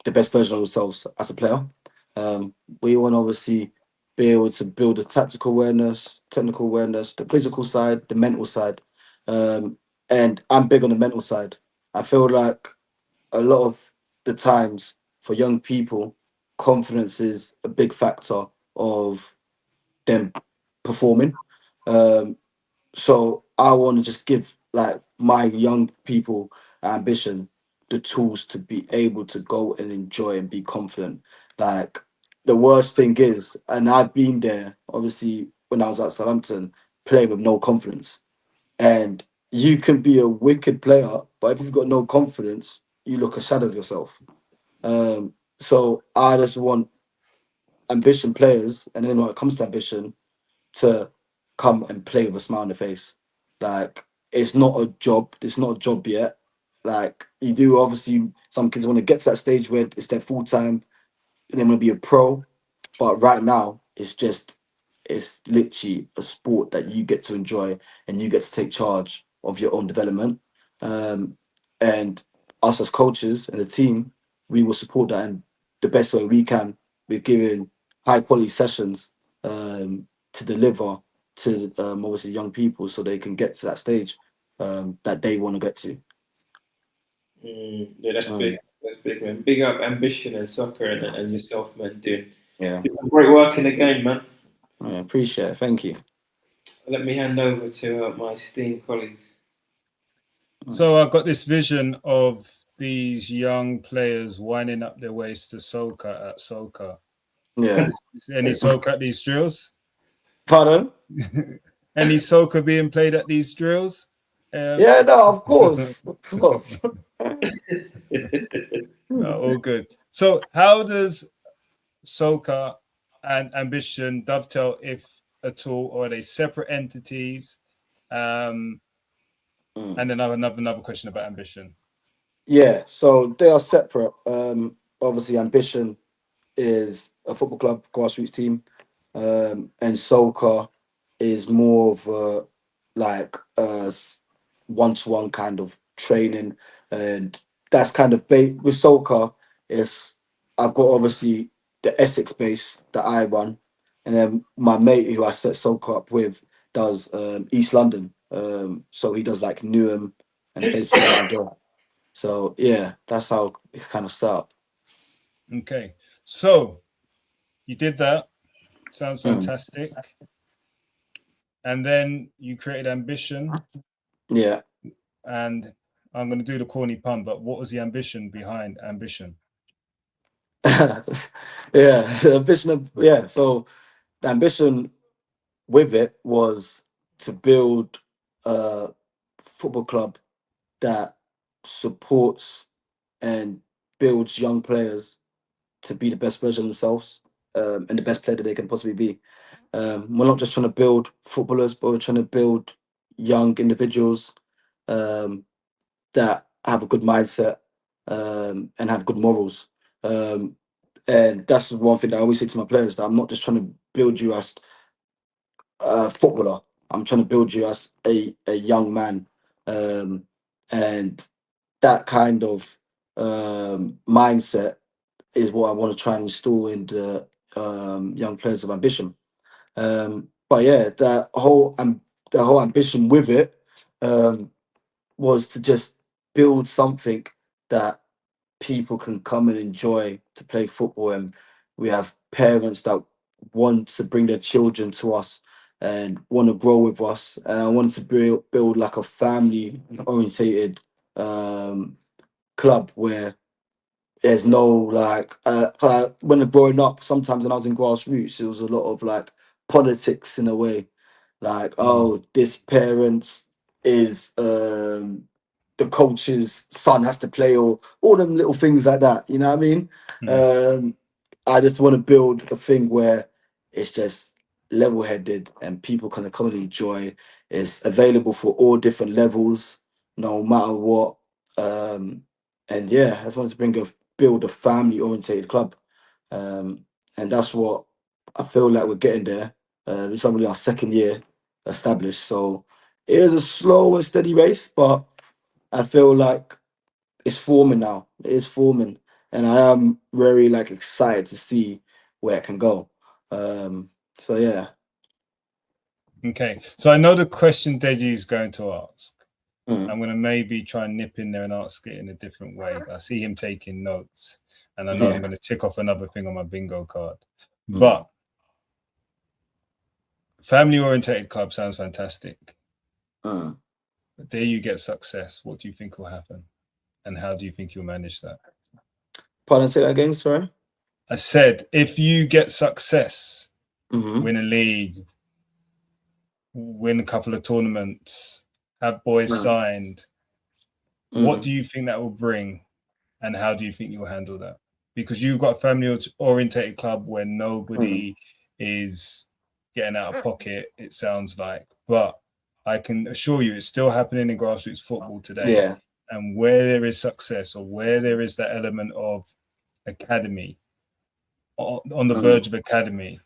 the best version of ourselves as a player. We want to obviously be able to build the tactical awareness, technical awareness, the physical side, the mental side, um, and I'm big on the mental side. I feel like a lot of the times for young people, confidence is a big factor of them performing. Um, so I want to just give like my young people ambition the tools to be able to go and enjoy and be confident. Like the worst thing is, and I've been there obviously when I was at Southampton, playing with no confidence. And you can be a wicked player, but if you've got no confidence, you look a shadow of yourself. So I just want ambition players, and then when it comes to ambition, to come and play with a smile on the face. Like it's not a job. It's not a job yet. Like you do obviously some kids want to get to that stage where it's their full time and they want to be a pro. But right now it's literally a sport that you get to enjoy and you get to take charge of your own development. And us as coaches and the team, we will support that in the best way we can. We're giving high quality sessions to deliver to obviously young people so they can get to that stage that they want to get to. Yeah, that's big. That's big, man. Big up ambition and soccer and yourself, man. Doing Yeah, some great work in the game, man. I appreciate it. Thank you. Let me hand over to my esteemed colleagues. So I've got this vision of these young players winding up their ways to soca at soca. Yeah. Is there any soca at these drills? Pardon? Any soca being played at these drills? Yeah, no, of course. Of course. All good. So how does soca and ambition dovetail, if at all, or are they separate entities? And then I have another question about ambition. Yeah, so they are separate. Obviously, Ambition is a football club, grassroots team, and Soca is more of a like one-to-one kind of training, and that's kind of with Soca. Is I've got obviously the Essex base that I run, and then my mate who I set Soca up with does East London. So he does like Newham and places around there. So yeah, that's how it kind of started. Okay, so you did that. Sounds Mm. fantastic. And then you created Ambition. Yeah. And I'm going to do the corny pun, but what was the ambition behind Ambition? Yeah, the ambition of so the ambition with it was to build a football club that supports and builds young players to be the best version of themselves and the best player that they can possibly be. We're not just trying to build footballers, but we're trying to build young individuals that have a good mindset and have good morals. And that's one thing that I always say to my players, that I'm not just trying to build you as a footballer. I'm trying to build you as a young man. And that kind of mindset is what I want to try and install in the young players of Ambition. But yeah, the whole ambition with it was to just build something that people can come and enjoy to play football, and we have parents that want to bring their children to us and want to grow with us, and I want to build like a family orientated club where there's no like when growing up, sometimes when I was in grassroots, it was a lot of like politics in a way, like oh, this parents is the coach's son has to play, or all them little things like that, you know what I mean? I just want to build a thing where it's just level-headed and people can come and enjoy. It's available for all different levels, no matter what. And yeah, I just wanted to build a family-orientated club, and that's what I feel like we're getting there. It's only our second year established, so it is a slow and steady race, but I feel like it's forming now. It is forming, and I am very like excited to see where it can go. So yeah. Okay, so I know the question Deji is going to ask. Mm. I'm going to maybe try and nip in there and ask it in a different way. I see him taking notes, and I know I'm going to tick off another thing on my bingo card. But family-oriented club sounds fantastic. But there you get success. What do you think will happen? And how do you think you'll manage that? Pardon, say that again, sorry? I said, if you get success, win a league, win a couple of tournaments, have boys signed, what do you think that will bring? And how do you think you'll handle that? Because you've got a family-oriented club where nobody is getting out of pocket, it sounds like. But I can assure you it's still happening in grassroots football today. Yeah. And where there is success, or where there is that element of academy, on the verge of academy,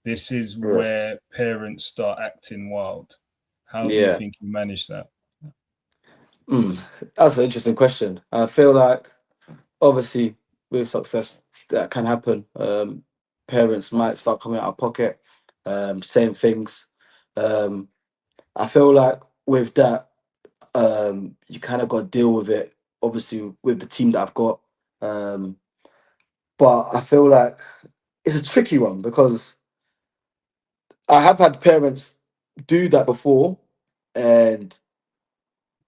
this is where parents start acting wild. How do you think you manage that? That's an interesting question. I feel like obviously with success that can happen. Parents might start coming out of pocket, saying things. Um, I feel like with that, you kind of got to deal with it. Obviously, with the team that I've got, um, but I feel like it's a tricky one because I have had parents do that before, and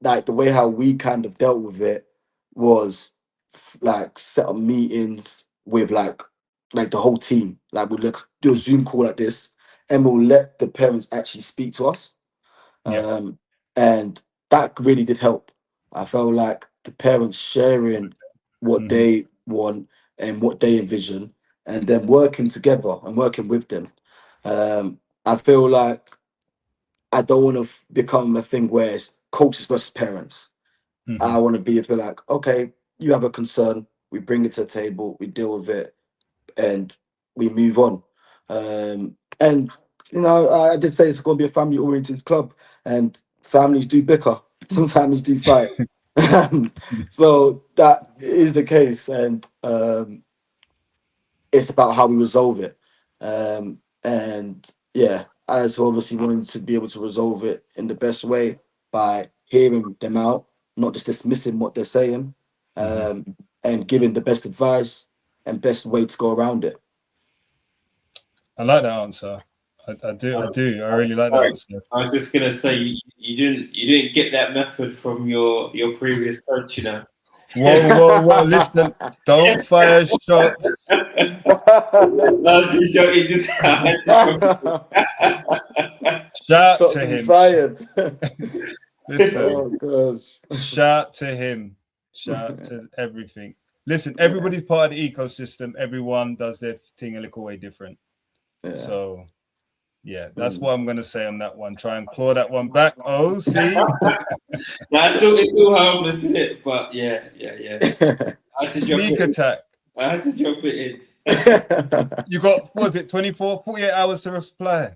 like the way how we kind of dealt with it was like set up meetings with like the whole team. Like we'll do a Zoom call like this, and we'll let the parents actually speak to us. Yeah. Um, and that really did help. I felt like the parents sharing what Mhm. they want and what they envision, and then working together and working with them. I feel like I don't want to become a thing where it's coaches versus parents. I Mhm. want to be a bit like, okay, you have a concern, we bring it to the table, we deal with it, and we move on. And I did say it's going to be a family-oriented club, and families do bicker, families do fight. So that is the case, and it's about how we resolve it. And yeah, I just obviously wanted to be able to resolve it in the best way by hearing them out, not just dismissing what they're saying, Mhm. and giving the best advice and best way to go around it. I like that answer. I do. I do. I really like that Sorry, answer. I was just gonna say you didn't get that method from your previous coach, you know. Whoa, whoa, whoa! Listen, don't fire shots. I'm just joking. Just I had to jump Shout Shots to to be him. fired. Listen, Oh gosh. shout to him. Shout to everything. Listen, Yeah, everybody's part of the ecosystem. Everyone does their thing a little way different. yeah. So yeah, that's Mm. what I'm gonna say on that one. Try and claw that one back. Oh, see, That's all. It's all harmless, isn't it? But yeah. I had to jump sneak it. attack. I had to jump it You got, what was it, 24, 48 hours to reply?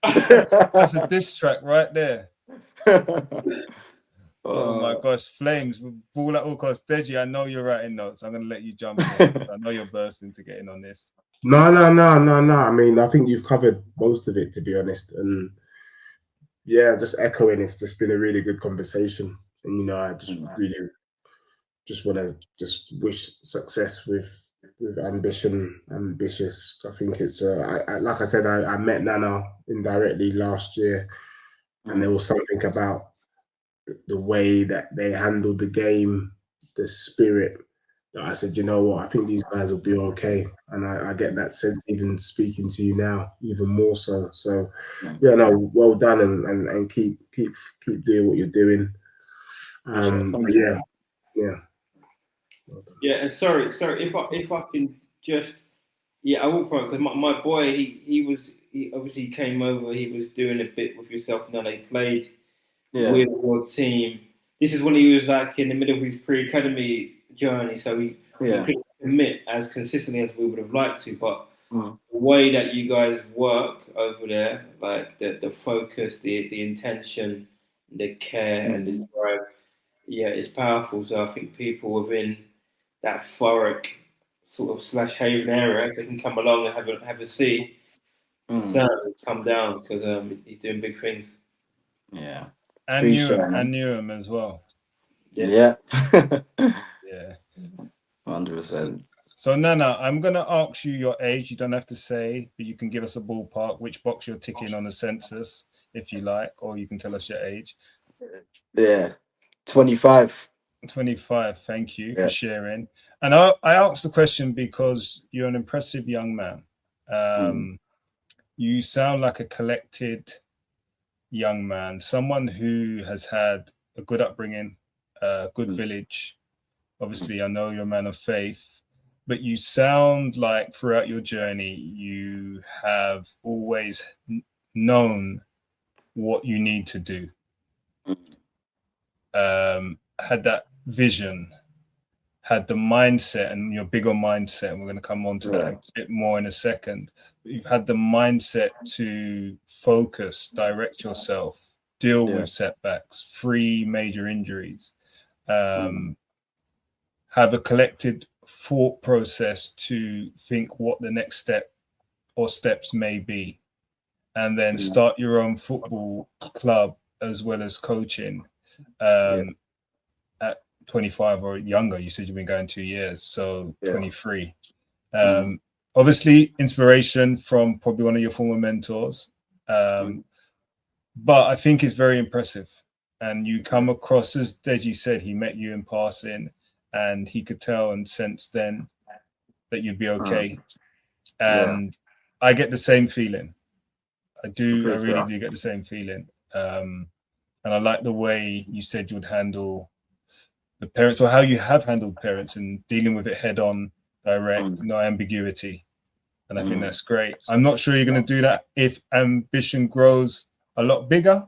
That's a diss track right there. Oh my Oh, gosh, Flames, Ball at all costs. Deji, I know you're writing notes. I'm going to let you jump in. I know you're bursting to get in on this. No. I mean, I think you've covered most of it, to be honest. And yeah, just echoing, it's just been a really good conversation. And I just really just want to just wish success with ambition, ambitious. I think it's like I said, I met Nana indirectly last year, and there was something about the way that they handled the game, the spirit, that I said, you know what, I think these guys will be okay. And I get that sense even speaking to you now, even more so. So yeah, no, well done, and keep doing what you're doing. appreciate it. But Thank you. yeah. Well done. in. Yeah, and sorry if I can just I will probably because my boy he obviously came over. He was doing a bit with yourself, and then he played Yeah, with your team. This is when he was like in the middle of his pre-academy journey, so he yeah. couldn't commit as consistently as we would have liked to. But Mm, the way that you guys work over there, like the focus, the intention, the care, and the drive, it's powerful. So I think people within that Thurrock sort of slash Haven area, if they can come along and have a seat, mm, certainly come down because he's doing big things. yeah. And Appreciate Newham, it, and man. Newham as well. Yeah. Yeah. Yeah. So, 100%. so Nana, I'm going to ask you your age. You don't have to say, but you can give us a ballpark, which box you're ticking on the census, if you like, or you can tell us your age. Yeah. 25. 25. Thank you for Yeah. sharing. And I asked the question because you're an impressive young man. Mm, You sound like a collected young man, someone who has had a good upbringing, a good mm, village. mm, Obviously, I know you're a man of faith, but you sound like throughout your journey, you have always known what you need to do, mm, had that vision, had the mindset, and your bigger mindset, and we're going to come on to that yeah. a bit more in a second. But you've had the mindset to focus, direct yourself, deal Yeah. with setbacks, free major injuries. have a collected thought process to think what the next step or steps may be, and then start your own football club as well as coaching at 25 or younger. You said you've been going 2 years, so 23. Obviously, inspiration from probably one of your former mentors, but I think it's very impressive. And you come across, as Deji said, he met you in passing, and he could tell and sense then that you'd be okay. And I get the same feeling. I really do get the same feeling. And I like the way you said you would handle the parents, or how you have handled parents, and dealing with it head on, direct, no ambiguity. And I think that's great. I'm not sure you're going to do that if ambition grows a lot bigger,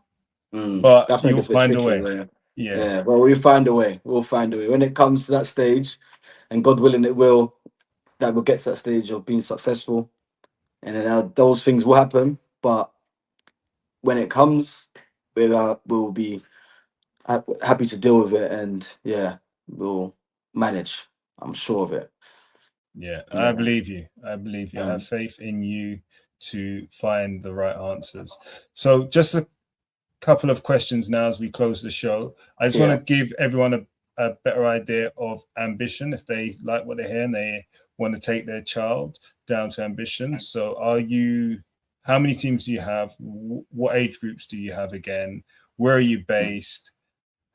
but you'll find a way. Yeah, well, we'll find a way. We'll find a way. When it comes to that stage, and God willing it will, that we'll get to that stage of being successful, and then those things will happen. But when it comes, we'll be happy to deal with it, and we'll manage. I'm sure of it. Yeah, I believe you. I have faith in you to find the right answers. So just a couple of questions now as we close the show. I just want to give everyone a better idea of ambition, if they like what they hear and they want to take their child down to ambition. So how many teams do you have? What age groups do you have again? Where are you based?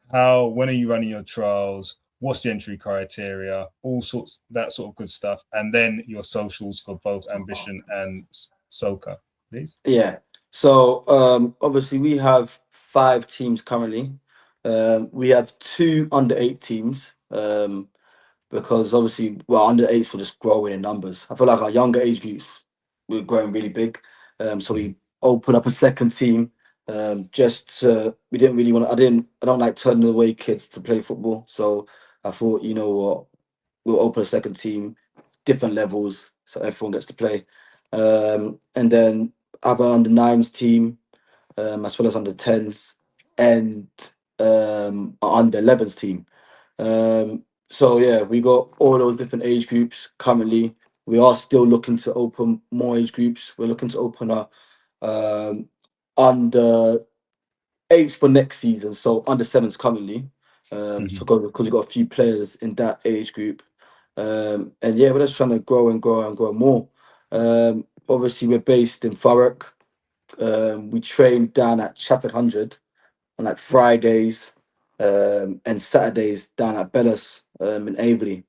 When are you running your trials? What's the entry criteria? All sorts, that sort of good stuff. And then your socials for both ambition and Soca, please. Yeah. So obviously we have 5 teams currently. We have 2 under-8 teams. Because obviously, under 8s will just growing in numbers. I feel like our younger age groups, we're growing really big. So we opened up a second team. We didn't really want to. I don't like turning away kids to play football. So I thought, you know what, we'll open a second team, different levels, so everyone gets to play. And then have an under 9s team, as well as under 10s, and an under 11s team. So we got all those different age groups currently. We are still looking to open more age groups. We're looking to open a under 8s for next season, so under 7s currently. So because we've got a few players in that age group. And we're just trying to grow and grow and grow more. Obviously we're based in Thurrock. We train down at Trafford 100 on like Fridays, and Saturdays down at Bellis in Aveley.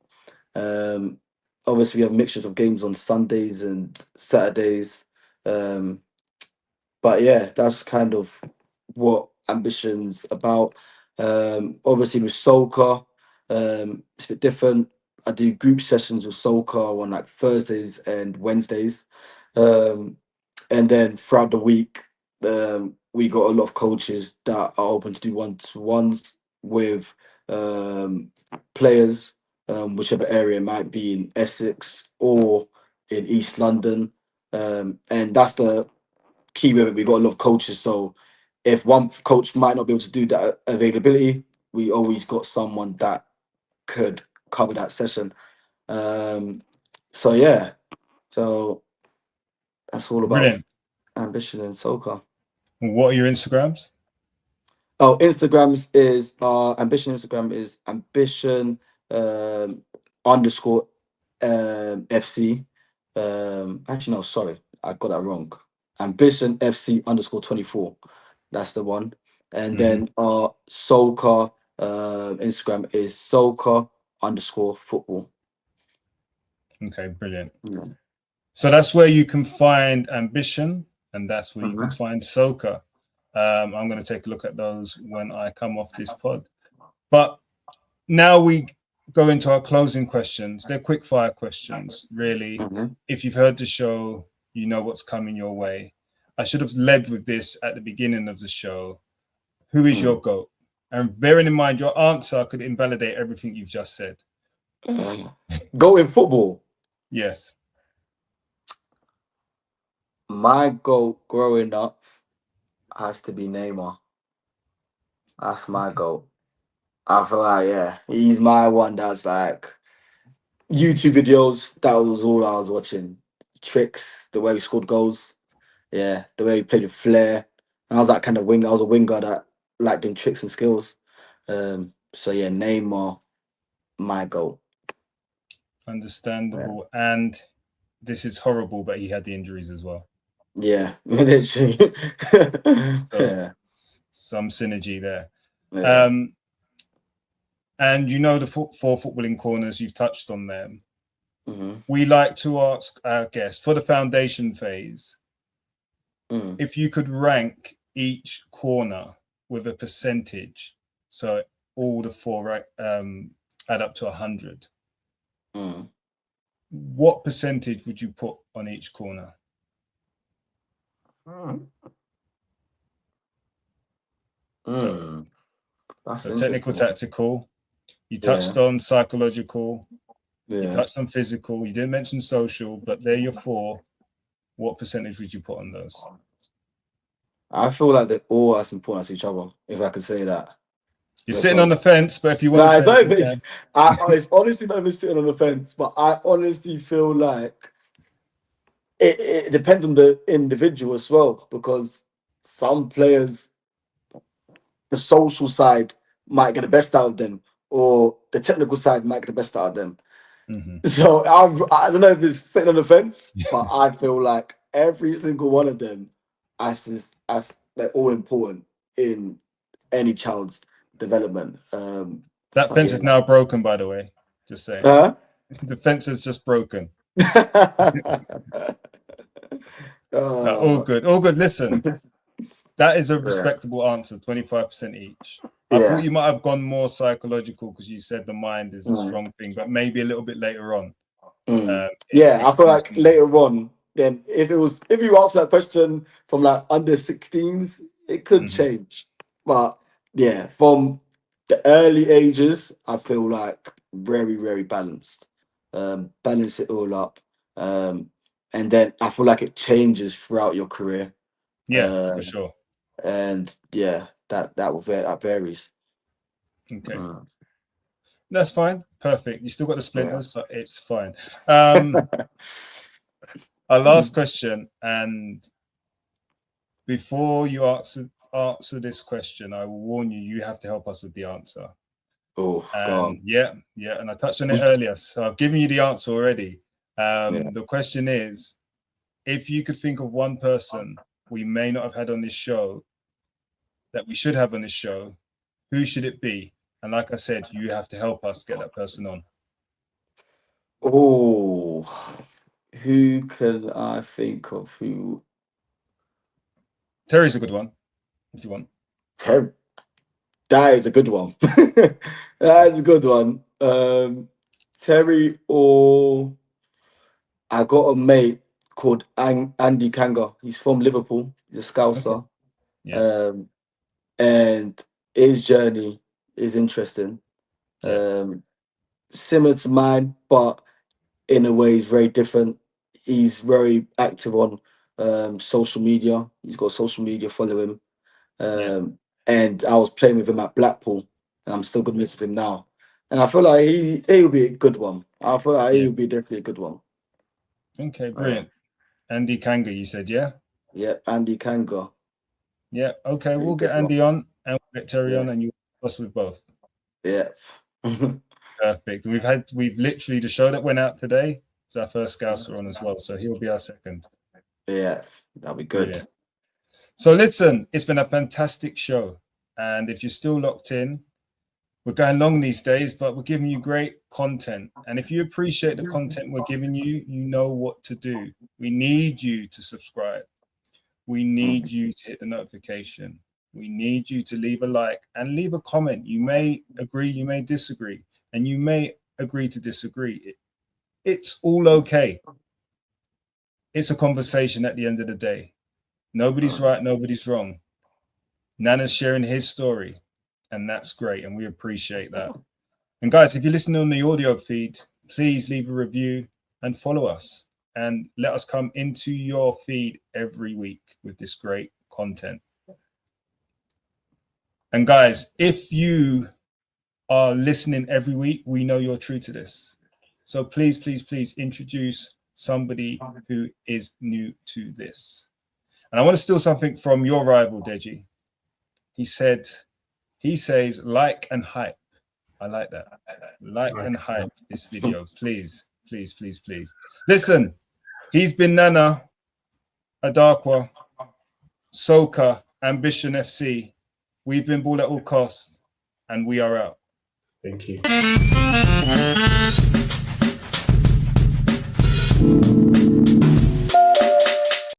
Obviously we have mixtures of games on Sundays and Saturdays. But that's kind of what ambition's about. Obviously with Soca, it's a bit different. I do group sessions with Soca on like Thursdays and Wednesdays. And then throughout the week, we got a lot of coaches that are open to do one-to-ones with players, whichever area it might be in Essex or in East London. And that's the key with it. We got a lot of coaches, so if one coach might not be able to do that availability, we always got someone that could cover that session. So that's all about ambition and Soca. What are your Instagrams? Instagrams is ambition. Instagram is ambition underscore FC. Actually, no, sorry, I got that wrong. Ambition FC underscore 24. That's the one. And then our Soca Instagram is Soca underscore football. Okay, brilliant. So that's where you can find ambition, and that's where you can find Soca. I'm going to take a look at those when I come off this pod. But now we go into our closing questions. They're quick fire questions, really. If you've heard the show, you know what's coming your way. I should have led with this at the beginning of the show. Who is your GOAT? And bearing in mind, your answer could invalidate everything you've just said. GOAT in football? Yes. My GOAT growing up has to be Neymar. That's my GOAT. I feel like, yeah, he's my one that's like YouTube videos. That was all I was watching. Tricks, the way he scored goals. Yeah, the way he played with flair. And I was that kind of winger. I was a winger that liked doing tricks and skills. So yeah, Neymar, my goal. Understandable. And this is horrible, but he had the injuries as well. Yeah, literally. So Yeah. some synergy there. Yeah. And you know the four footballing corners, you've touched on them. Mm-hmm. We like to ask our guests for the foundation phase, if you could rank each corner with a percentage, so all the four add up to 100. What percentage would you put on each corner? That's So technical, interesting. tactical. You touched on psychological. Yeah. You touched on physical. You didn't mention social, but they're your four. What percentage would you put on those? I feel like they're all as important as each other, if I could say that. You're sitting on the fence, but if you want to say it, you can. It's honestly not even sitting on the fence, but I honestly feel like it depends on the individual as well, because some players, the social side might get the best out of them, or the technical side might get the best out of them. Mm-hmm. So I don't know if it's sitting on the fence, but I feel like every single one of them, as they're all important in any child's development. That fence is now broken, by the way. Just saying. The fence is just broken. All good. All good. Listen, that is a respectable answer, 25% each. I thought you might have gone more psychological because you said the mind is a strong thing, but maybe a little bit later on. I feel like later on, then if you answer that question from like under 16s, it could change. But yeah, from the early ages, I feel like very, very balanced. Balance it all up. And then I feel like it changes throughout your career. Yeah, for sure. And yeah, that varies. Okay. That's fine. Perfect. You still got the splinters, but it's fine. Our last question, and before you answer this question, I will warn you, you have to help us with the answer. Oh, and yeah, and I touched on it earlier, so I've given you the answer already. The question is, if you could think of one person we may not have had on this show that we should have on this show, who should it be? And like I said, you have to help us get that person on. Oh, who can I think of? Who? Terry's a good one, if you want. Terry. That is a good one. That is a good one. Terry, or I got a mate called Andy Kanga. He's from Liverpool. He's a Scouser. Okay. Yeah. And his journey is interesting. Similar to mine, but in a way, he's very different. He's very active on social media. He's got social media following. And I was playing with him at Blackpool, and I'm still good mates with him now. And I feel like he'll be a good one. I feel like he'll be definitely a good one. Okay, brilliant. Andy Kanga, you said, yeah? Yeah, Andy Kanga. Yeah, okay, we'll get Andy on and we'll get Terry on, and you us with both. Yeah. Perfect. We've literally, the show that went out today is our first Scouser on as well, so he'll be our second. Yeah, that'll be good. Brilliant. So listen, it's been a fantastic show, and if you're still locked in, we're going long these days, but we're giving you great content. And if you appreciate the content we're giving you, you know what to do. We need you to subscribe. We need you to hit the notification. We need you to leave a like and leave a comment. You may agree, you may disagree, and you may agree to disagree. It's all okay. It's a conversation at the end of the day. Nobody's right, nobody's wrong. Nana's sharing his story, and that's great, and we appreciate that. And guys, if you're listening on the audio feed, please leave a review and follow us, and let us come into your feed every week with this great content. And guys, if you are listening every week, we know you're true to this. So please, please, please introduce somebody who is new to this. And I want to steal something from your rival, Deji. He says, like and hype. I like that. Like and hype this video. Please, please, please, please. Listen, he's been Nana Adarkwa, Soka, Ambition FC. We've been Ball at All Costs, and we are out. Thank you.